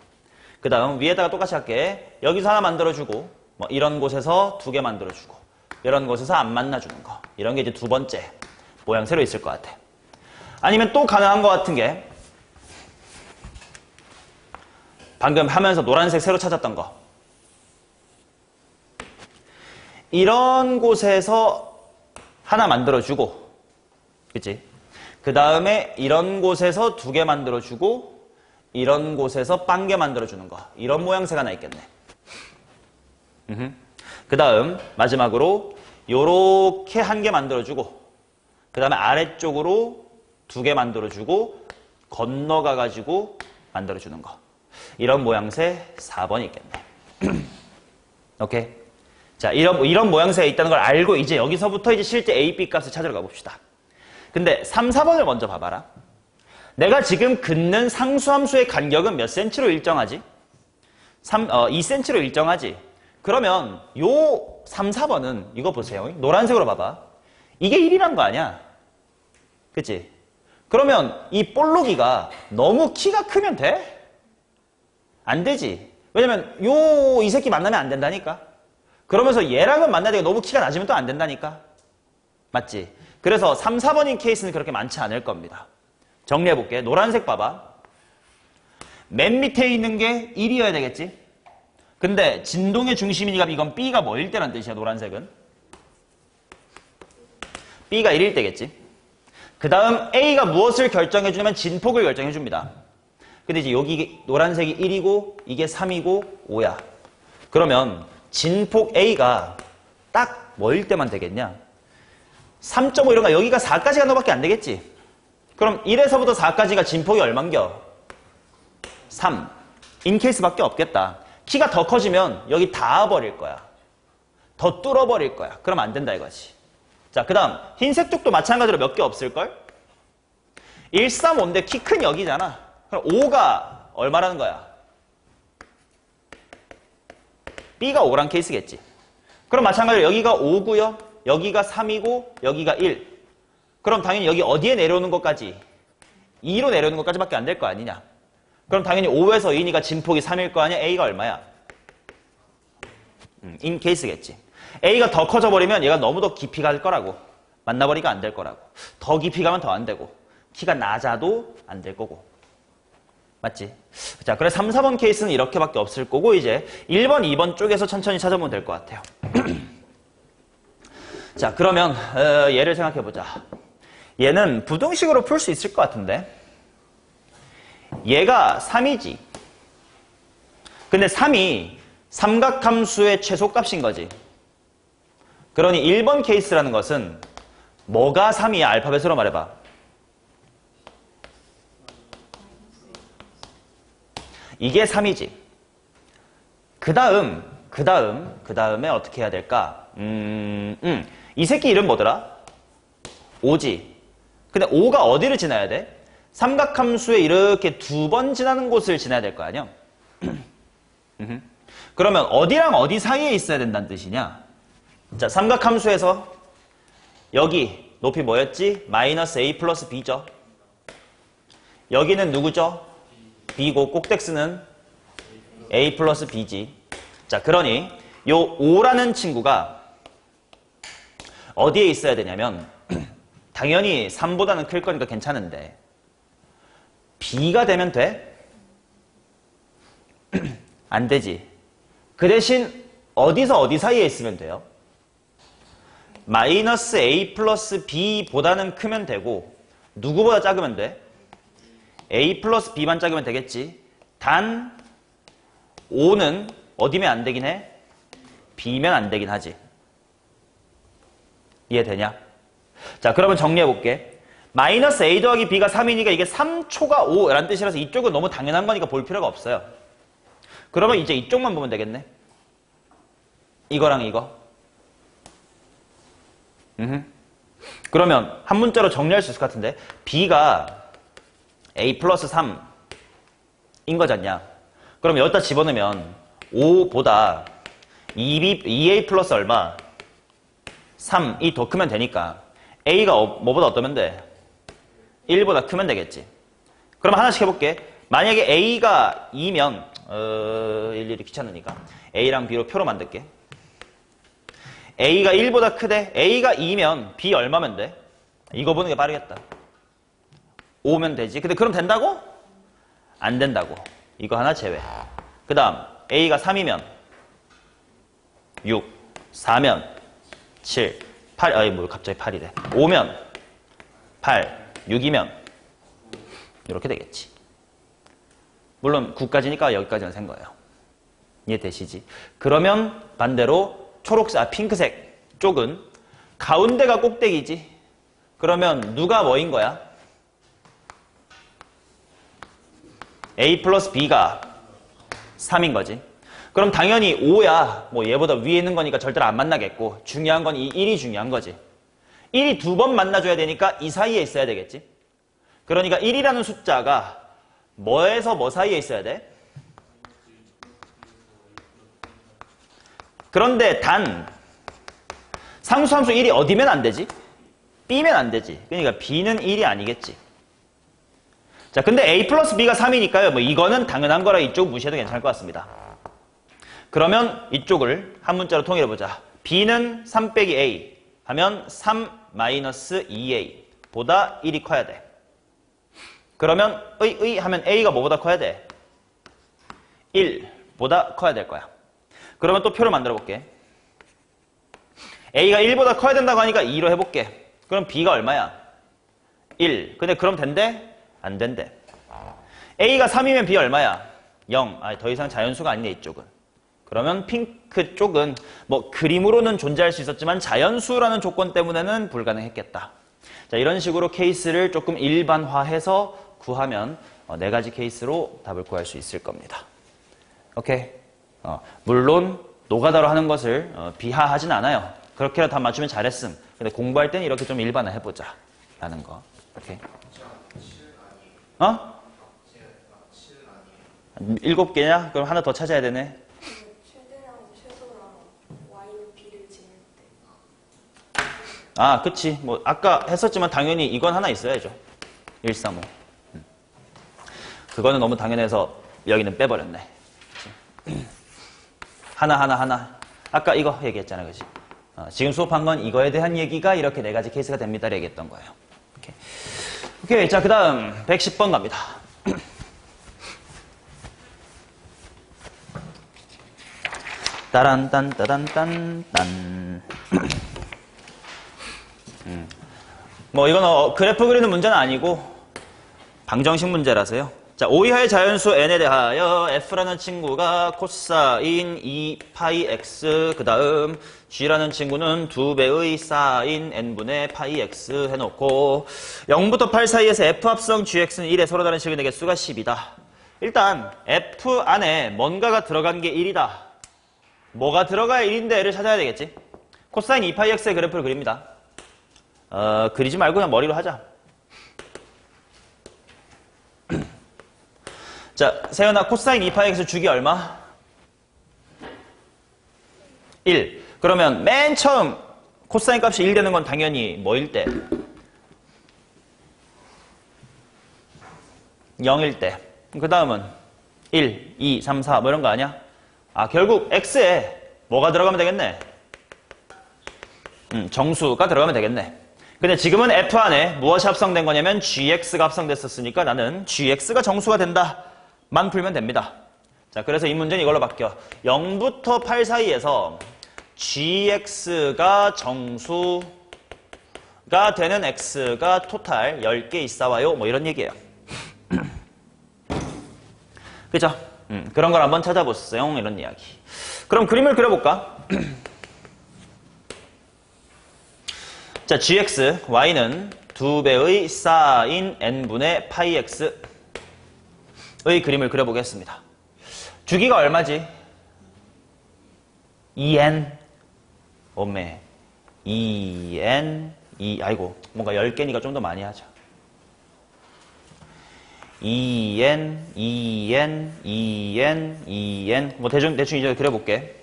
그 다음 위에다가 똑같이 할게. 여기서 하나 만들어주고 뭐 이런 곳에서 두 개 만들어주고 이런 곳에서 안 만나주는 거 이런 게 이제 두 번째 모양새로 있을 것 같아. 아니면 또 가능한 것 같은 게 방금 하면서 노란색 새로 찾았던 거 이런 곳에서 하나 만들어주고 그치? 그 다음에 이런 곳에서 두 개 만들어주고 이런 곳에서 빵개 만들어주는 거 이런 모양새가 하나 있겠네. 그 다음 마지막으로 요렇게 한 개 만들어주고 그 다음에 아래쪽으로 두 개 만들어주고 건너가가지고 만들어주는 거 이런 모양새 4번이 있겠네. 오케이? 자, 이런 모양새가 있다는 걸 알고 이제 여기서부터 이제 실제 A, B 값을 찾으러 가봅시다. 근데 3, 4번을 먼저 봐봐라. 내가 지금 긋는 상수함수의 간격은 몇 cm로 일정하지? 2cm로 일정하지? 그러면 요 3, 4번은 이거 보세요. 노란색으로 봐봐. 이게 1이란 거 아니야? 그치? 그러면 이 볼록이가 너무 키가 크면 돼? 안 되지. 왜냐면 이 새끼 만나면 안 된다니까. 그러면서 얘랑은 만나야 되고 너무 키가 낮으면 또 안 된다니까. 맞지? 그래서 3, 4번인 케이스는 그렇게 많지 않을 겁니다. 정리해볼게. 노란색 봐봐. 맨 밑에 있는 게 1이어야 되겠지? 근데 진동의 중심이니까 이건 B가 뭐일 때란 뜻이야, 노란색은? B가 1일 때겠지? 그 다음 A가 무엇을 결정해주냐면 진폭을 결정해줍니다. 근데 이제 여기 노란색이 1이고 이게 3이고 5야. 그러면 진폭 A가 딱 뭐일 때만 되겠냐? 3.5 이런가 여기가 4까지 가는 것밖에 안 되겠지. 그럼 1에서부터 4까지가 진폭이 얼만겨? 3. 인케이스밖에 없겠다. 키가 더 커지면 여기 닿아버릴 거야. 더 뚫어버릴 거야. 그럼 안 된다 이거지. 자, 그 다음 흰색 쪽도 마찬가지로 몇 개 없을걸? 1, 3, 5인데 키 큰 여기잖아. 그럼 5가 얼마라는 거야? B가 5란 케이스겠지. 그럼 마찬가지로 여기가 5고요. 여기가 3이고 여기가 1. 그럼 당연히 여기 어디에 내려오는 것까지? 2로 내려오는 것까지밖에 안 될 거 아니냐. 그럼 당연히 5에서 2니까 진폭이 3일 거 아니야. A가 얼마야? 인 케이스겠지. A가 더 커져버리면 얘가 너무 더 깊이 갈 거라고. 만나버리가 안 될 거라고. 더 깊이 가면 더 안 되고. 키가 낮아도 안 될 거고. 맞지? 자, 그래 3, 4번 케이스는 이렇게밖에 없을 거고 이제 1번, 2번 쪽에서 천천히 찾아보면 될 것 같아요. 자, 그러면 얘를 생각해보자. 얘는 부등식으로 풀 수 있을 것 같은데 얘가 3이지. 근데 3이 삼각함수의 최소값인 거지. 그러니 1번 케이스라는 것은 뭐가 3이야? 알파벳으로 말해봐. 이게 3이지. 그 다음에 어떻게 해야 될까? 이 새끼 이름 뭐더라? 5지. 근데 5가 어디를 지나야 돼? 삼각함수에 이렇게 2번 지나는 곳을 지나야 될 거 아니야? 그러면 어디랑 어디 사이에 있어야 된다는 뜻이냐? 자, 삼각함수에서 여기 높이 뭐였지? 마이너스 a 플러스 b죠. 여기는 누구죠? b고 꼭대x는 a 플러스 b지. 자, 그러니 요 5라는 친구가 어디에 있어야 되냐면 당연히 3보다는 클 거니까 괜찮은데 b가 되면 돼? 안 되지. 그 대신 어디서 어디 사이에 있으면 돼요? 마이너스 a 플러스 b보다는 크면 되고 누구보다 작으면 돼? a 플러스 b만 작으면 되겠지. 단 5는 어디면 안 되긴 해? b면 안 되긴 하지. 이해되냐? 자, 그러면 정리해볼게. 마이너스 a 더하기 b가 3이니까 이게 3초가 5라는 뜻이라서 이쪽은 너무 당연한 거니까 볼 필요가 없어요. 그러면 이제 이쪽만 보면 되겠네. 이거랑 이거. 그러면 한 문자로 정리할 수 있을 것 같은데 b가 a 플러스 3인 거잖냐. 그럼 여기다 집어넣으면 5보다 2a 플러스 얼마? 3이 더 크면 되니까 a가 뭐보다 어떠면 돼? 1보다 크면 되겠지. 그럼 하나씩 해볼게. 만약에 a가 2면 일일이 귀찮으니까 a랑 b로 표로 만들게. a가 1보다 크대. a가 2면 b 얼마면 돼? 이거 보는 게 빠르겠다. 5면 되지. 근데 그럼 된다고? 안 된다고. 이거 하나 제외. 그 다음 a가 3이면 6, 4면 7, 8, 아니 뭐 갑자기 8이래. 5면 8, 6이면 이렇게 되겠지. 물론 9까지니까 여기까지는 센 거예요. 이해되시지? 그러면 반대로 초록색, 핑크색 쪽은 가운데가 꼭대기지. 그러면 누가 뭐인 거야? a 플러스 b가 3인 거지. 그럼 당연히 5야. 뭐 얘보다 위에 있는 거니까 절대로 안 만나겠고 중요한 건 이 1이 중요한 거지. 1이 2번 만나줘야 되니까 이 사이에 있어야 되겠지. 그러니까 1이라는 숫자가 뭐에서 뭐 사이에 있어야 돼? 그런데 단 상수함수 1이 어디면 안 되지? B면 안 되지. 그러니까 B는 1이 아니겠지. 자, 근데 A 플러스 B가 3이니까요. 뭐 이거는 당연한 거라 이쪽 무시해도 괜찮을 것 같습니다. 그러면 이쪽을 한 문자로 통일해보자. B는 3 빼기 A 하면 3 마이너스 2A 보다 1이 커야 돼. 그러면 하면 A가 뭐보다 커야 돼? 1보다 커야 될 거야. 그러면 또 표를 만들어 볼게. A가 1보다 커야 된다고 하니까 2로 해볼게. 그럼 B가 얼마야? 1. 근데 그럼 된대? 안 된대. A가 3이면 B 얼마야? 0. 아니, 더 이상 자연수가 아니네, 이쪽은. 그러면 핑크 쪽은 뭐 그림으로는 존재할 수 있었지만 자연수라는 조건 때문에는 불가능했겠다. 자, 이런 식으로 케이스를 조금 일반화해서 구하면 네 가지 케이스로 답을 구할 수 있을 겁니다. 오케이. 물론 노가다로 하는 것을 비하하진 않아요. 그렇게라도 답 맞추면 잘했음. 근데 공부할 땐 이렇게 좀 일반화 해보자 라는 거. 오케이. 7개냐? 그럼 하나 더 찾아야 되네. 최대랑 최소랑 Y로 B를 지낼 때. 아, 그치. 뭐 아까 했었지만 당연히 이건 하나 있어야죠. 135. 그거는 너무 당연해서 여기는 빼버렸네. 하나. 아까 이거 얘기했잖아, 그치? 지금 수업한 건 이거에 대한 얘기가 이렇게 네 가지 케이스가 됩니다. 얘기했던 거예요. 오케이. 자, 그 다음 110번 갑니다. 따란딴. 뭐 이건 그래프 그리는 문제는 아니고 방정식 문제라서요. 자, 5이하의 자연수 n에 대하여 f라는 친구가 코사인 2파이 x, 그 다음 g라는 친구는 2배의 사인 n분의 파이 x 해놓고 0부터 8 사이에서 f 합성 gx는 1에 서로 다른 식의 네 개수가 10이다. 일단 f 안에 뭔가가 들어간 게 1이다. 뭐가 들어가야 1인데를 찾아야 되겠지. 코사인 2파이 x의 그래프를 그립니다. 그리지 말고 그냥 머리로 하자. 자, 세연아, 코사인 2파이 x 주기 얼마? 1. 그러면 맨 처음 코사인 값이 1 되는 건 당연히 뭐일 때? 0일 때. 그 다음은 1, 2, 3, 4 뭐 이런 거 아니야? 아, 결국 x에 뭐가 들어가면 되겠네? 정수가 들어가면 되겠네. 근데 지금은 f 안에 무엇이 합성된 거냐면 gx가 합성됐었으니까 나는 gx가 정수가 된다 만 풀면 됩니다. 자, 그래서 이 문제는 이걸로 바뀌어. 0부터 8 사이에서 gx가 정수가 되는 x가 토탈 10개 있어와요. 뭐 이런 얘기예요. 그죠? 그런 걸 한번 찾아보세요. 이런 이야기. 그럼 그림을 그려볼까? 자, gx, y는 2배의 사인 n분의 파이 x의 그림을 그려보겠습니다. 주기가 얼마지? 2n. 오메. 2n, 아이고, 뭔가 10개니까 좀 더 많이 하자. 2n, 뭐 대충 이제 그려볼게.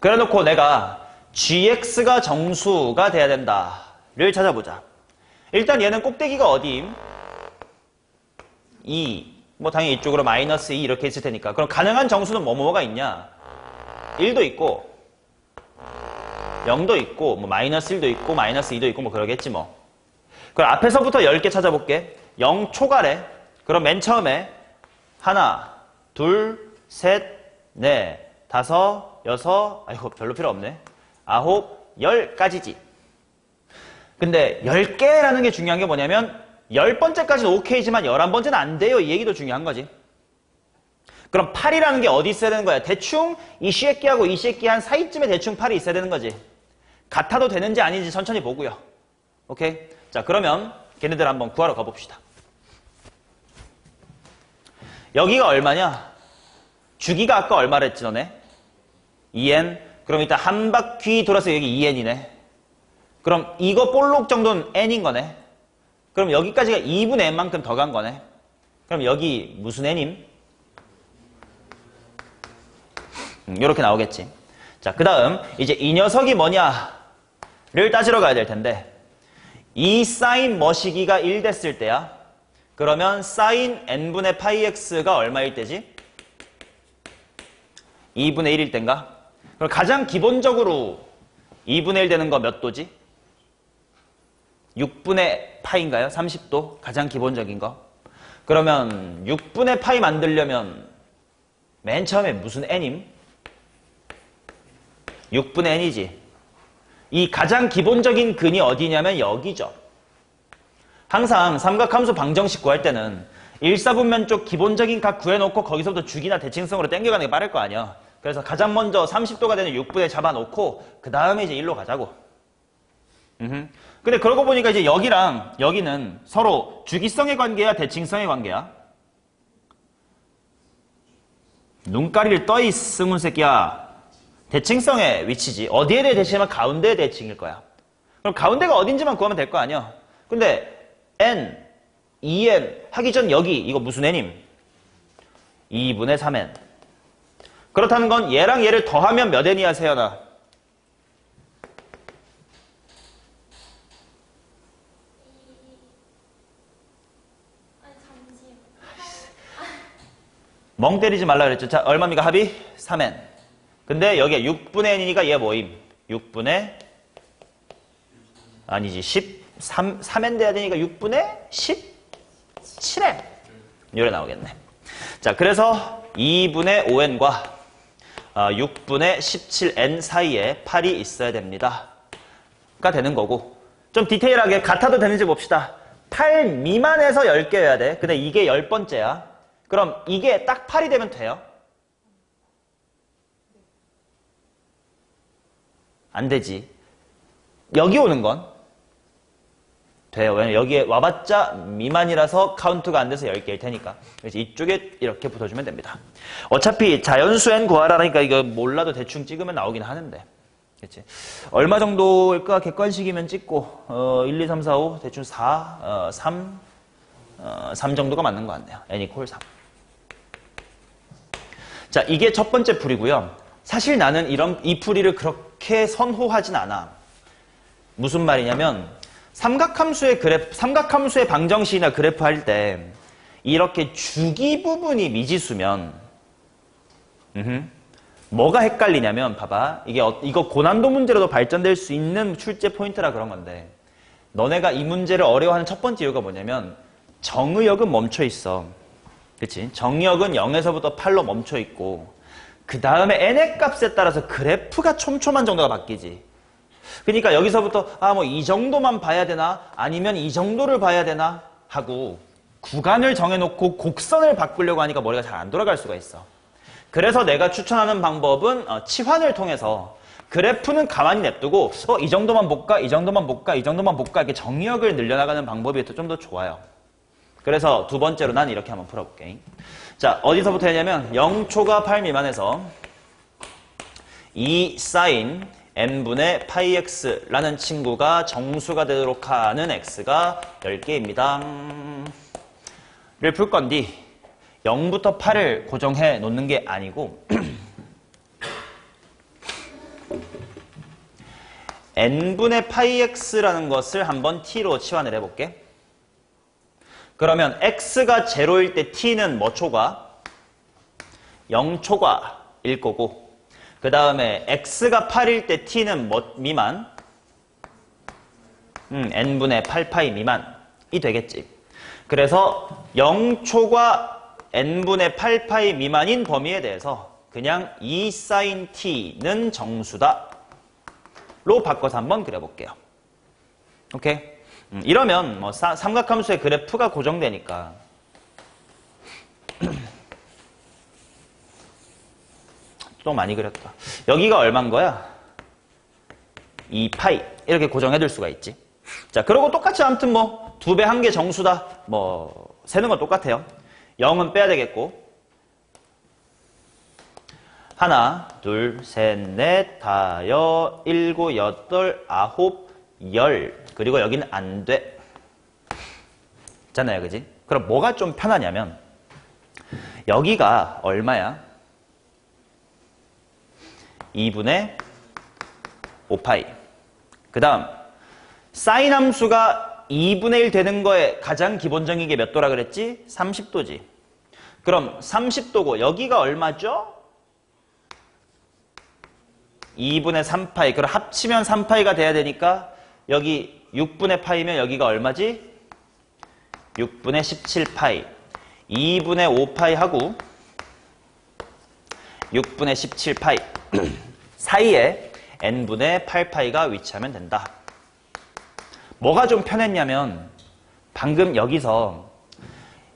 그래놓고 내가 gx가 정수가 돼야 된다를 찾아보자. 일단 얘는 꼭대기가 어디임? 2. 뭐 당연히 이쪽으로 마이너스 2 이렇게 있을 테니까. 그럼 가능한 정수는 뭐가 있냐? 1도 있고 0도 있고 뭐 마이너스 1도 있고 마이너스 2도 있고 뭐 그러겠지 뭐. 그럼 앞에서부터 10개 찾아볼게. 0 초괄에. 그럼 맨 처음에 하나, 둘, 셋, 넷, 다섯, 여섯, 아이고 별로 필요 없네. 9, 10까지지. 근데 10개라는 게 중요한 게 뭐냐면 10번째까지는 오케이지만 11번째는 안 돼요. 이 얘기도 중요한 거지. 그럼 8이라는 게 어디 있어야 되는 거야? 대충 이 쉐끼하고 이 쉐끼 한 사이쯤에 대충 8이 있어야 되는 거지. 같아도 되는지 아닌지 천천히 보고요. 오케이? 자, 그러면 걔네들 한번 구하러 가봅시다. 여기가 얼마냐? 주기가 아까 얼마랬지 너네? 2n. 그럼 일단 한 바퀴 돌아서 여기 2n이네. 그럼 이거 볼록 정도는 n인 거네. 그럼 여기까지가 2분의 n만큼 더 간 거네. 그럼 여기 무슨 n임? 이렇게 나오겠지. 자, 그 다음 이제 이 녀석이 뭐냐를 따지러 가야 될 텐데 이 사인 머시기가 1 됐을 때야. 그러면 사인 n분의 파이 x가 얼마일 때지? 2분의 1일 땐가? 그럼 가장 기본적으로 2분의 1 되는 거 몇 도지? 6분의 파인가요? 30도? 가장 기본적인 거. 그러면 6분의 파이 만들려면 맨 처음에 무슨 n임? 6분의 n이지. 이 가장 기본적인 근이 어디냐면 여기죠. 항상 삼각함수 방정식 구할 때는 1사분면 쪽 기본적인 각 구해놓고 거기서부터 주기나 대칭성으로 땡겨가는 게 빠를 거 아니야. 그래서 가장 먼저 30도가 되는 6분의 잡아놓고 그 다음에 이제 1로 가자고. 근데 그러고 보니까 이제 여기랑 여기는 서로 주기성의 관계야, 대칭성의 관계야? 눈가리를 떠 있으면 새끼야. 대칭성의 위치지. 어디에 대해 대칭하면 가운데에 대칭일 거야. 그럼 가운데가 어딘지만 구하면 될 거 아니야. 근데 n, 2n 하기 전 여기 이거 무슨 n임? 2분의 3n. 그렇다는 건 얘랑 얘를 더하면 몇 n이야, 세연아? 멍 때리지 말라 그랬죠. 자, 얼마입니까? 합이? 3n. 근데 여기에 6분의 n이니까 얘 뭐임? 6분의 아니지 3n 돼야 되니까 6분의 17n. 요래 나오겠네. 자, 그래서 2분의 5n과 6분의 17n 사이에 8이 있어야 됩니다. 가 되는 거고. 좀 디테일하게 같아도 되는지 봅시다. 8 미만에서 10개여야 돼. 근데 이게 10번째야. 그럼 이게 딱 8이 되면 돼요? 안 되지. 여기 오는 건 돼요. 왜냐면 여기에 와봤자 미만이라서 카운트가 안 돼서 10개일 테니까. 그래서 이쪽에 이렇게 붙어주면 됩니다. 어차피 자연수 n 구하라니까 이거 몰라도 대충 찍으면 나오긴 하는데. 그치? 얼마 정도일까? 객관식이면 찍고 1, 2, 3, 4, 5 대충 4, 3 정도가 맞는 것 같네요. n 이퀄 3. 자, 이게 첫 번째 풀이고요. 사실 나는 이 풀이를 그렇게 선호하진 않아. 무슨 말이냐면 삼각함수의 방정식이나 그래프 할 때 이렇게 주기 부분이 미지수면 뭐가 헷갈리냐면 봐봐. 이거 고난도 문제로도 발전될 수 있는 출제 포인트라 그런 건데 너네가 이 문제를 어려워하는 첫 번째 이유가 뭐냐면 정의역은 멈춰 있어. 그치? 정의역은 0에서부터 8로 멈춰 있고 그 다음에 n의 값에 따라서 그래프가 촘촘한 정도가 바뀌지. 그러니까 여기서부터 뭐 이 정도만 봐야 되나 아니면 이 정도를 봐야 되나 하고 구간을 정해놓고 곡선을 바꾸려고 하니까 머리가 잘 안 돌아갈 수가 있어. 그래서 내가 추천하는 방법은 치환을 통해서 그래프는 가만히 냅두고 이 정도만 볼까 이 정도만 볼까 이 정도만 볼까 이렇게 정의역을 늘려나가는 방법이 좀 더 좋아요. 그래서 두 번째로 난 이렇게 한번 풀어볼게. 자, 어디서부터 했냐면 0초가 8 미만에서 2 사인 n분의 파이 x라는 친구가 정수가 되도록 하는 x가 10개입니다. 를 풀 건디 0부터 8을 고정해 놓는 게 아니고 n분의 파이 x라는 것을 한번 t로 치환을 해볼게. 그러면 x가 0일 때 t는 뭐 초과? 0초과 일 거고 그 다음에 x가 8일 때 t는 뭐 미만? n분의 8파이 미만이 되겠지. 그래서 0초과 n분의 8파이 미만인 범위에 대해서 그냥 2 sin t는 정수다 로 바꿔서 한번 그려볼게요. 오케이? 이러면 뭐 삼각함수의 그래프가 고정되니까 또 많이 그렸다. 여기가 얼마인 거야? 2파이 이렇게 고정해둘 수가 있지. 자, 그리고 똑같이 아무튼 뭐 2배 1개 정수다 뭐 세는 건 똑같아요. 0은 빼야 되겠고 하나, 둘, 셋, 넷, 다여, 일곱, 여덟, 아홉, 열. 그리고 여기는 안 돼. 있잖아요, 그지? 그럼 뭐가 좀 편하냐면 여기가 얼마야? 2분의 5파이. 그 다음 사인 함수가 2분의 1 되는 거에 가장 기본적인 게 몇 도라 그랬지? 30도지. 그럼 30도고 여기가 얼마죠? 2분의 3파이. 그럼 합치면 3파이가 돼야 되니까 여기 6분의 파이면 여기가 얼마지? 6분의 17파이. 2분의 5파이 하고 6분의 17파이 사이에 n분의 8파이가 위치하면 된다. 뭐가 좀 편했냐면 방금 여기서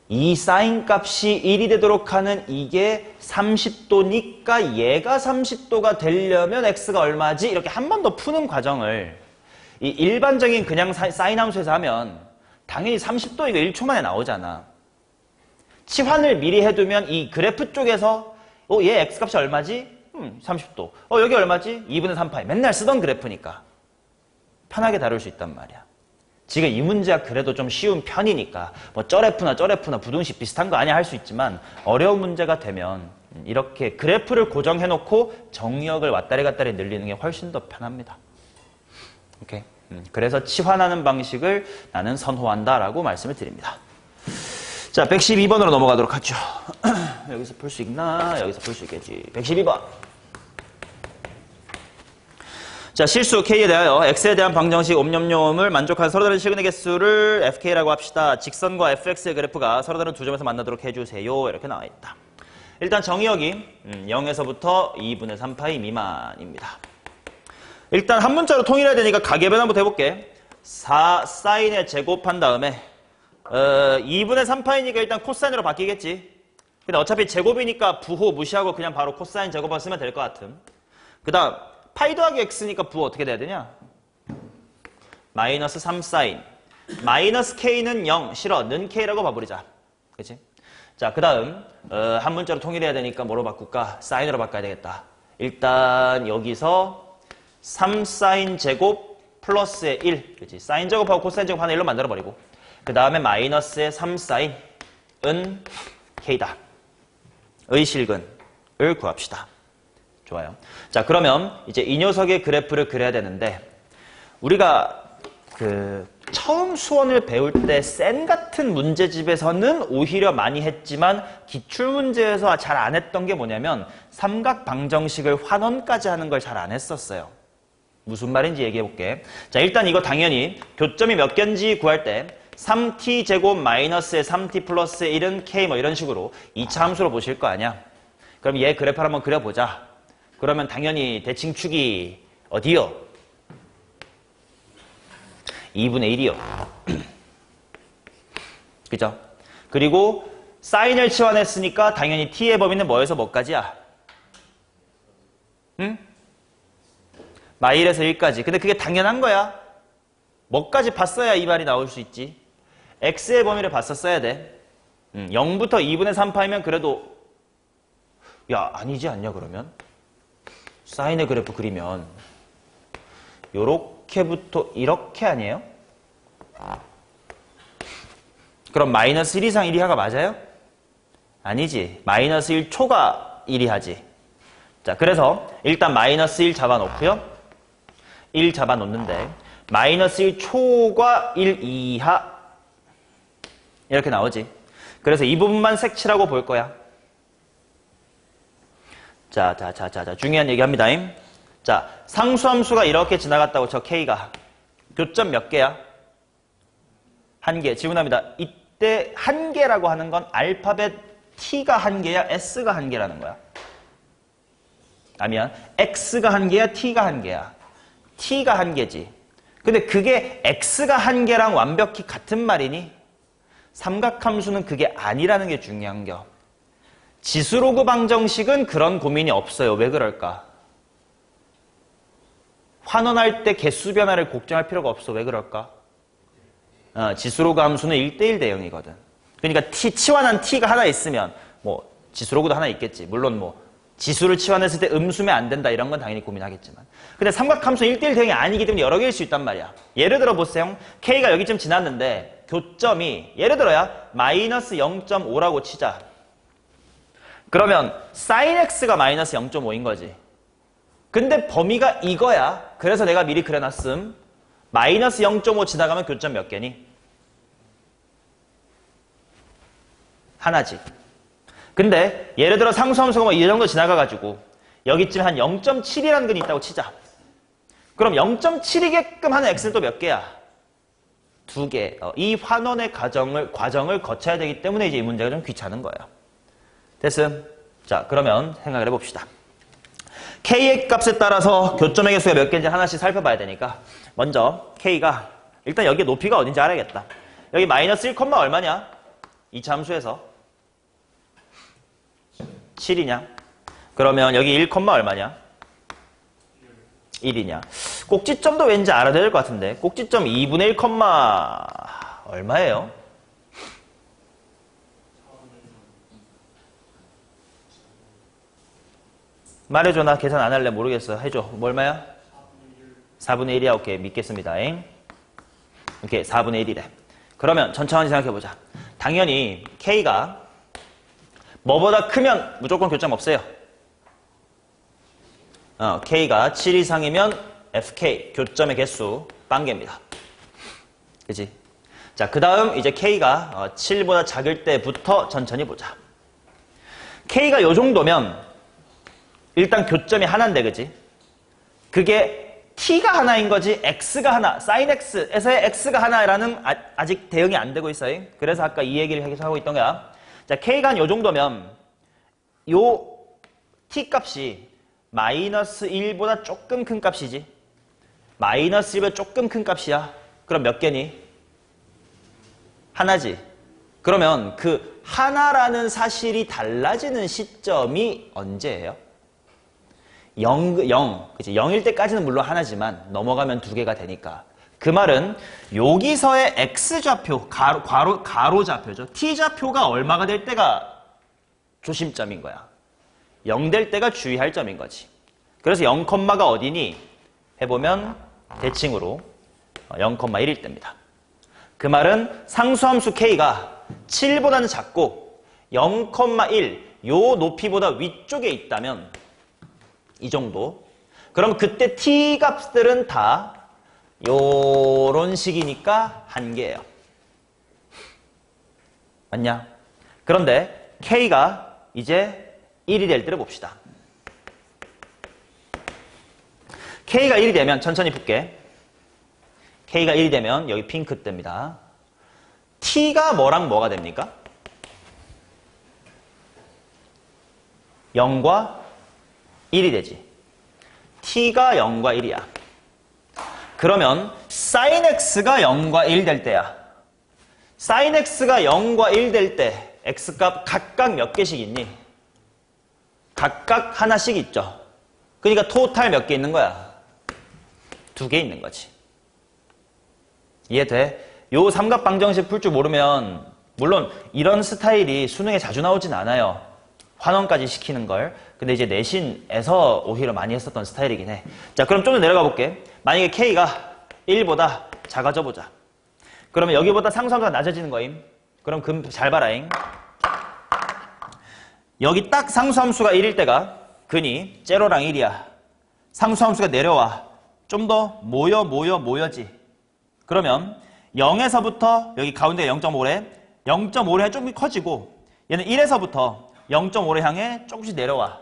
이 사인 값이 1이 되도록 하는 이게 30도니까 얘가 30도가 되려면 x가 얼마지? 이렇게 한 번 더 푸는 과정을 이 일반적인 그냥 사인 함수에서 하면 당연히 30도 이거 1초 만에 나오잖아. 치환을 미리 해두면 이 그래프 쪽에서 얘 x값이 얼마지? 30도. 여기 얼마지? 2분의 3파이. 맨날 쓰던 그래프니까 편하게 다룰 수 있단 말이야. 지금 이 문제가 그래도 좀 쉬운 편이니까 뭐 쩔F나 부등식 비슷한 거 아니야 할 수 있지만 어려운 문제가 되면 이렇게 그래프를 고정해놓고 정의역을 왔다리 갔다리 늘리는 게 훨씬 더 편합니다. 오케이. 그래서 치환하는 방식을 나는 선호한다라고 말씀을 드립니다. 자, 112번으로 넘어가도록 하죠. 여기서 풀 수 있나? 여기서 풀 수 있겠지. 112번. 자, 실수 K에 대하여 X에 대한 방정식 옴념념을 만족한 서로 다른 시그널 개수를 FK라고 합시다. 직선과 FX의 그래프가 서로 다른 두 점에서 만나도록 해주세요. 이렇게 나와 있다. 일단 정의역이 0에서부터 2분의 3파이 미만입니다. 일단 한 문자로 통일해야 되니까 가계변 한번 해볼게. 4 사인에 제곱한 다음에 2분의 3파이니까 일단 코사인으로 바뀌겠지. 근데 어차피 제곱이니까 부호 무시하고 그냥 바로 코사인 제곱만 쓰면 될 것 같음. 그 다음 파이 더하기 x니까 부호 어떻게 돼야 되냐? 마이너스 3 사인. 마이너스 k는 0, 싫어. 는 k라고 봐버리자. 그치? 자, 그 다음 한 문자로 통일해야 되니까 뭐로 바꿀까? 사인으로 바꿔야 되겠다. 일단 여기서 3 사인 제곱 플러스의 1. 그치? 사인 제곱하고 코사인 제곱 하나 1로 만들어버리고 그 다음에 마이너스의 3 사인은 k다. 의 실근을 구합시다. 좋아요. 자, 그러면 이제 이 녀석의 그래프를 그려야 되는데 우리가 처음 수원을 배울 때 센 같은 문제집에서는 오히려 많이 했지만 기출문제에서 잘 안 했던 게 뭐냐면 삼각 방정식을 환원까지 하는 걸 잘 안 했었어요. 무슨 말인지 얘기해 볼게. 자, 일단 이거 당연히 교점이 몇 개인지 구할 때 3t 제곱 마이너스의 3t 플러스의 1은 k 뭐 이런 식으로 2차 함수로 보실 거 아니야. 그럼 얘 그래프를 한번 그려보자. 그러면 당연히 대칭축이 어디요? 2분의 1이요. 그죠? 그리고 사인을 치환했으니까 당연히 t의 범위는 뭐에서 뭐까지야? 응? 마일에서 1까지. 근데 그게 당연한 거야. 뭐까지 봤어야 이 말이 나올 수 있지. x의 범위를 봤었어야 돼. 0부터 2분의 3파이면 그래도 야, 아니지 않냐 그러면? 사인의 그래프 그리면 요렇게부터 이렇게 아니에요? 그럼 마이너스 1 이상 1 이하가 맞아요? 아니지. 마이너스 1초가 1 이하지. 자, 그래서 일단 마이너스 1 잡아놓고요. 1 잡아놓는데 마이너스 1초과 1 이하 이렇게 나오지. 그래서 이 부분만 색칠하고 볼 거야. 자, 중요한 얘기 합니다. 자, 상수함수가 이렇게 지나갔다고 저 K가 교점 몇 개야? 1개. 질문합니다. 이때 1개라고 하는 건 알파벳 T가 1개야? S가 1개라는 거야? 아니면 X가 1개야? T가 1개야? T가 1개지. 근데 그게 X가 1개랑 완벽히 같은 말이니? 삼각함수는 그게 아니라는 게 중요한겨. 지수로그 방정식은 그런 고민이 없어요. 왜 그럴까? 환원할 때 개수 변화를 걱정할 필요가 없어. 왜 그럴까? 지수로그 함수는 1대1 대응이거든. 그러니까 치환한 t가 하나 있으면 뭐 지수로그도 하나 있겠지. 물론 뭐 지수를 치환했을 때 음수면 안 된다 이런 건 당연히 고민하겠지만. 근데 삼각함수 1대1 대응이 아니기 때문에 여러 개일 수 있단 말이야. 예를 들어 보세요. K가 여기쯤 지났는데 교점이 예를 들어야 마이너스 0.5라고 치자. 그러면 sin x가 마이너스 0.5인 거지. 근데 범위가 이거야. 그래서 내가 미리 그려놨음. 마이너스 0.5 지나가면 교점 몇 개니? 하나지. 근데 예를 들어 상수함수가 뭐 이 정도 지나가가지고 여기쯤 한 0.7이라는 근이 있다고 치자. 그럼 0.7이게끔 하는 x는 또 몇 개야? 2개. 이 환원의 과정을 거쳐야 되기 때문에 이제 이 문제가 좀 귀찮은 거예요. 됐음? 자, 그러면 생각을 해봅시다. k의 값에 따라서 교점의 개수가 몇 개인지 하나씩 살펴봐야 되니까 먼저 k가 일단 여기 높이가 어딘지 알아야겠다. 여기 마이너스 1, 얼마냐? 이 함수에서 7이냐? 그러면 여기 1, 얼마냐? 1이냐? 꼭지점도 왠지 알아야 될 것 같은데 꼭지점 2분의 1, 얼마예요? 말해줘. 나 계산 안 할래. 모르겠어. 해줘. 뭐 얼마야? 4분의 1이야. 오케이. 믿겠습니다. 오케이. 4분의 1이래. 그러면 천천히 생각해보자. 당연히 K가 뭐보다 크면 무조건 교점 없어요. K가 7 이상이면 FK, 교점의 개수, 빵개입니다. 그치? 자, 그 다음 이제 K가 7보다 작을 때부터 천천히 보자. K가 요 정도면 일단 교점이 하나인데, 그지? 그게 T가 하나인 거지, X가 하나, sin X에서의 X가 하나라는 아직 대응이 안 되고 있어요. 그래서 아까 이 얘기를 계속 하고 있던 거야. 자, K가 한 요 정도면 요 T 값이 마이너스 1보다 조금 큰 값이지. 마이너스 1보다 조금 큰 값이야. 그럼 몇 개니? 하나지. 그러면 그 하나라는 사실이 달라지는 시점이 언제예요? 0, 그치? 0일 때까지는 물론 하나지만 넘어가면 두 개가 되니까. 그 말은 여기서의 X좌표, 가로좌표죠. T좌표가 얼마가 될 때가 조심점인 거야. 0 될 때가 주의할 점인 거지. 그래서 0,가 어디니? 해보면 대칭으로 0,1일 때입니다. 그 말은 상수함수 K가 7보다는 작고 0,1, 요 높이보다 위쪽에 있다면 이 정도. 그럼 그때 T 값들은 다 요런 식이니까 한 개예요. 맞냐? 그런데 K가 이제 1이 될 때를 봅시다. K가 1이 되면 천천히 볼게. K가 1이 되면 여기 핑크 뜹니다. T가 뭐랑 뭐가 됩니까? 0과 1이 되지. T가 0과 1이야. 그러면 sin X가 0과 1 될 때야. sin X가 0과 1 될 때 X값 각각 몇 개씩 있니? 각각 하나씩 있죠. 그러니까 토탈 몇 개 있는 거야? 2개 있는 거지. 이해돼? 요 삼각방정식 풀 줄 모르면 물론 이런 스타일이 수능에 자주 나오진 않아요. 환원까지 시키는 걸. 근데 이제 내신에서 오히려 많이 했었던 스타일이긴 해. 자, 그럼 좀 더 내려가 볼게. 만약에 K가 1보다 작아져 보자. 그러면 여기보다 상수함수가 낮아지는 거임. 그럼 잘 봐라잉. 여기 딱 상수함수가 1일 때가 근이 제로랑 1이야. 상수함수가 내려와. 좀 더 모여지. 그러면 0에서부터 여기 가운데 0.5래. 0.5래 조금 커지고 얘는 1에서부터 0.5를 향해 조금씩 내려와.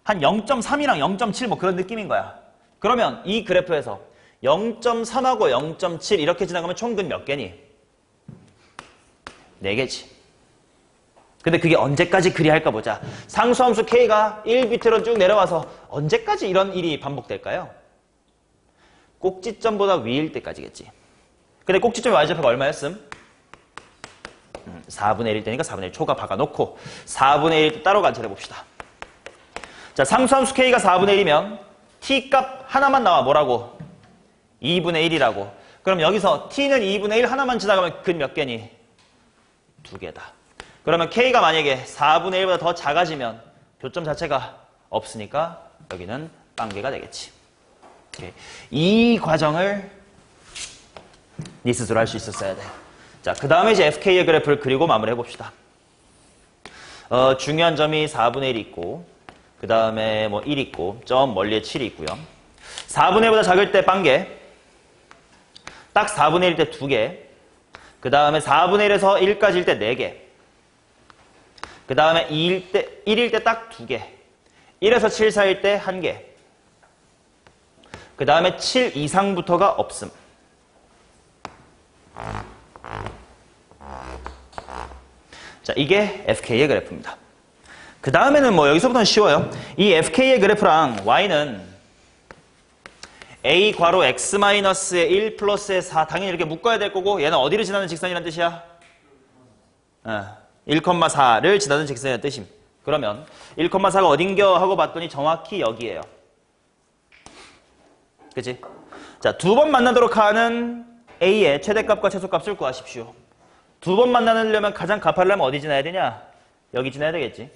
한 0.3이랑 0.7 뭐 그런 느낌인 거야. 그러면 이 그래프에서 0.3하고 0.7 이렇게 지나가면 총 근 몇 개니? 4개지. 근데 그게 언제까지 그리 할까 보자. 상수함수 K가 1비트로 쭉 내려와서 언제까지 이런 일이 반복될까요? 꼭지점보다 위일 때까지겠지. 근데 꼭지점의 y좌표가 얼마였음? 4분의 1일 때니까 4분의 1 초가 박아놓고 4분의 1 따로 관찰해봅시다. 자, 상수함수 K가 4분의 1이면 T값 하나만 나와. 뭐라고? 2분의 1이라고. 그럼 여기서 T는 2분의 1 하나만 지나가면 근 몇 개니? 2개다. 그러면 K가 만약에 4분의 1보다 더 작아지면 교점 자체가 없으니까 여기는 빵개가 되겠지. 오케이. 이 과정을 니 스스로 할 수 있었어야 돼. 자, 그 다음에 이제 FK의 그래프를 그리고 마무리해 봅시다. 중요한 점이 4분의 1이 있고, 그 다음에 뭐 1 있고, 점 멀리에 7이 있고요. 4분의 1보다 작을 때 빵개, 딱 4분의 1일 때 2개, 그 다음에 4분의 1에서 1까지일 때 4개, 그 다음에 1일 때 딱 2개, 1에서 7 사이일 때 1개, 그 다음에 7 이상부터가 없음. 자, 이게 FK의 그래프입니다. 그 다음에는 뭐 여기서부터는 쉬워요. 이 FK의 그래프랑 Y는 A 괄호 X-의 1 플러스의 4 당연히 이렇게 묶어야 될 거고 얘는 어디를 지나는 직선이란 뜻이야? 1,4를 지나는 직선의 뜻임. 그러면 1,4가 어딘겨 하고 봤더니 정확히 여기에요. 그치? 자, 두 번 만나도록 하는 A의 최대값과 최소값을 구하십시오. 두 번 만나려면 가장 가파르려면 어디 지나야 되냐? 여기 지나야 되겠지.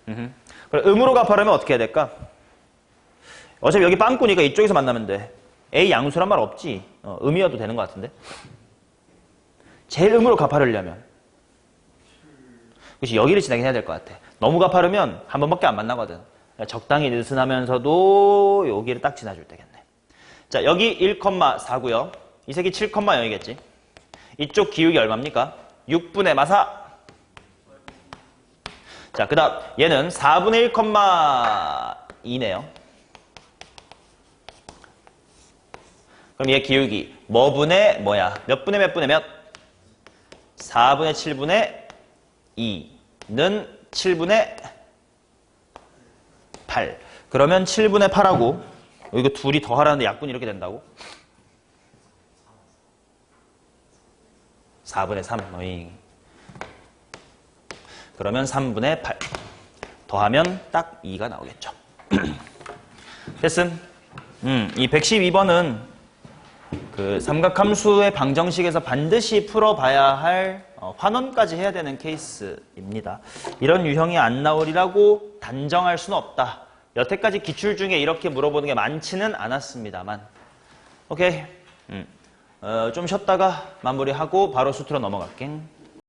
그럼 음으로 가파르면 어떻게 해야 될까? 어차피 여기 빵꾸니까 이쪽에서 만나면 돼. A 양수란 말 없지. 음이어도 되는 것 같은데. 제일 음으로 가파르려면. 그치, 여기를 지나긴 해야 될 것 같아. 너무 가파르면 한 번밖에 안 만나거든. 적당히 느슨하면서도 여기를 딱 지나줄 때겠네. 자, 여기 1,4고요. 이 색이 7,0이겠지. 이쪽 기울기 얼마입니까? 6분의 마사. 자, 그 다음 얘는 4분의 1,2네요. 그럼 얘 기울기 뭐분의 뭐야? 몇 분의 몇 분의 몇? 4분의 7분의 2는 7분의 8. 그러면 7분의 8하고 이거 둘이 더하라는데 약분이 이렇게 된다고? 4분의 3. 어이. 그러면 3분의 8. 더하면 딱 2가 나오겠죠. 됐음. 이 112번은 그 삼각함수의 방정식에서 반드시 풀어봐야 할 환원까지 해야 되는 케이스입니다. 이런 유형이 안 나오리라고 단정할 수는 없다. 여태까지 기출 중에 이렇게 물어보는 게 많지는 않았습니다만. 오케이. 좀 쉬었다가 마무리하고 바로 수트로 넘어갈게.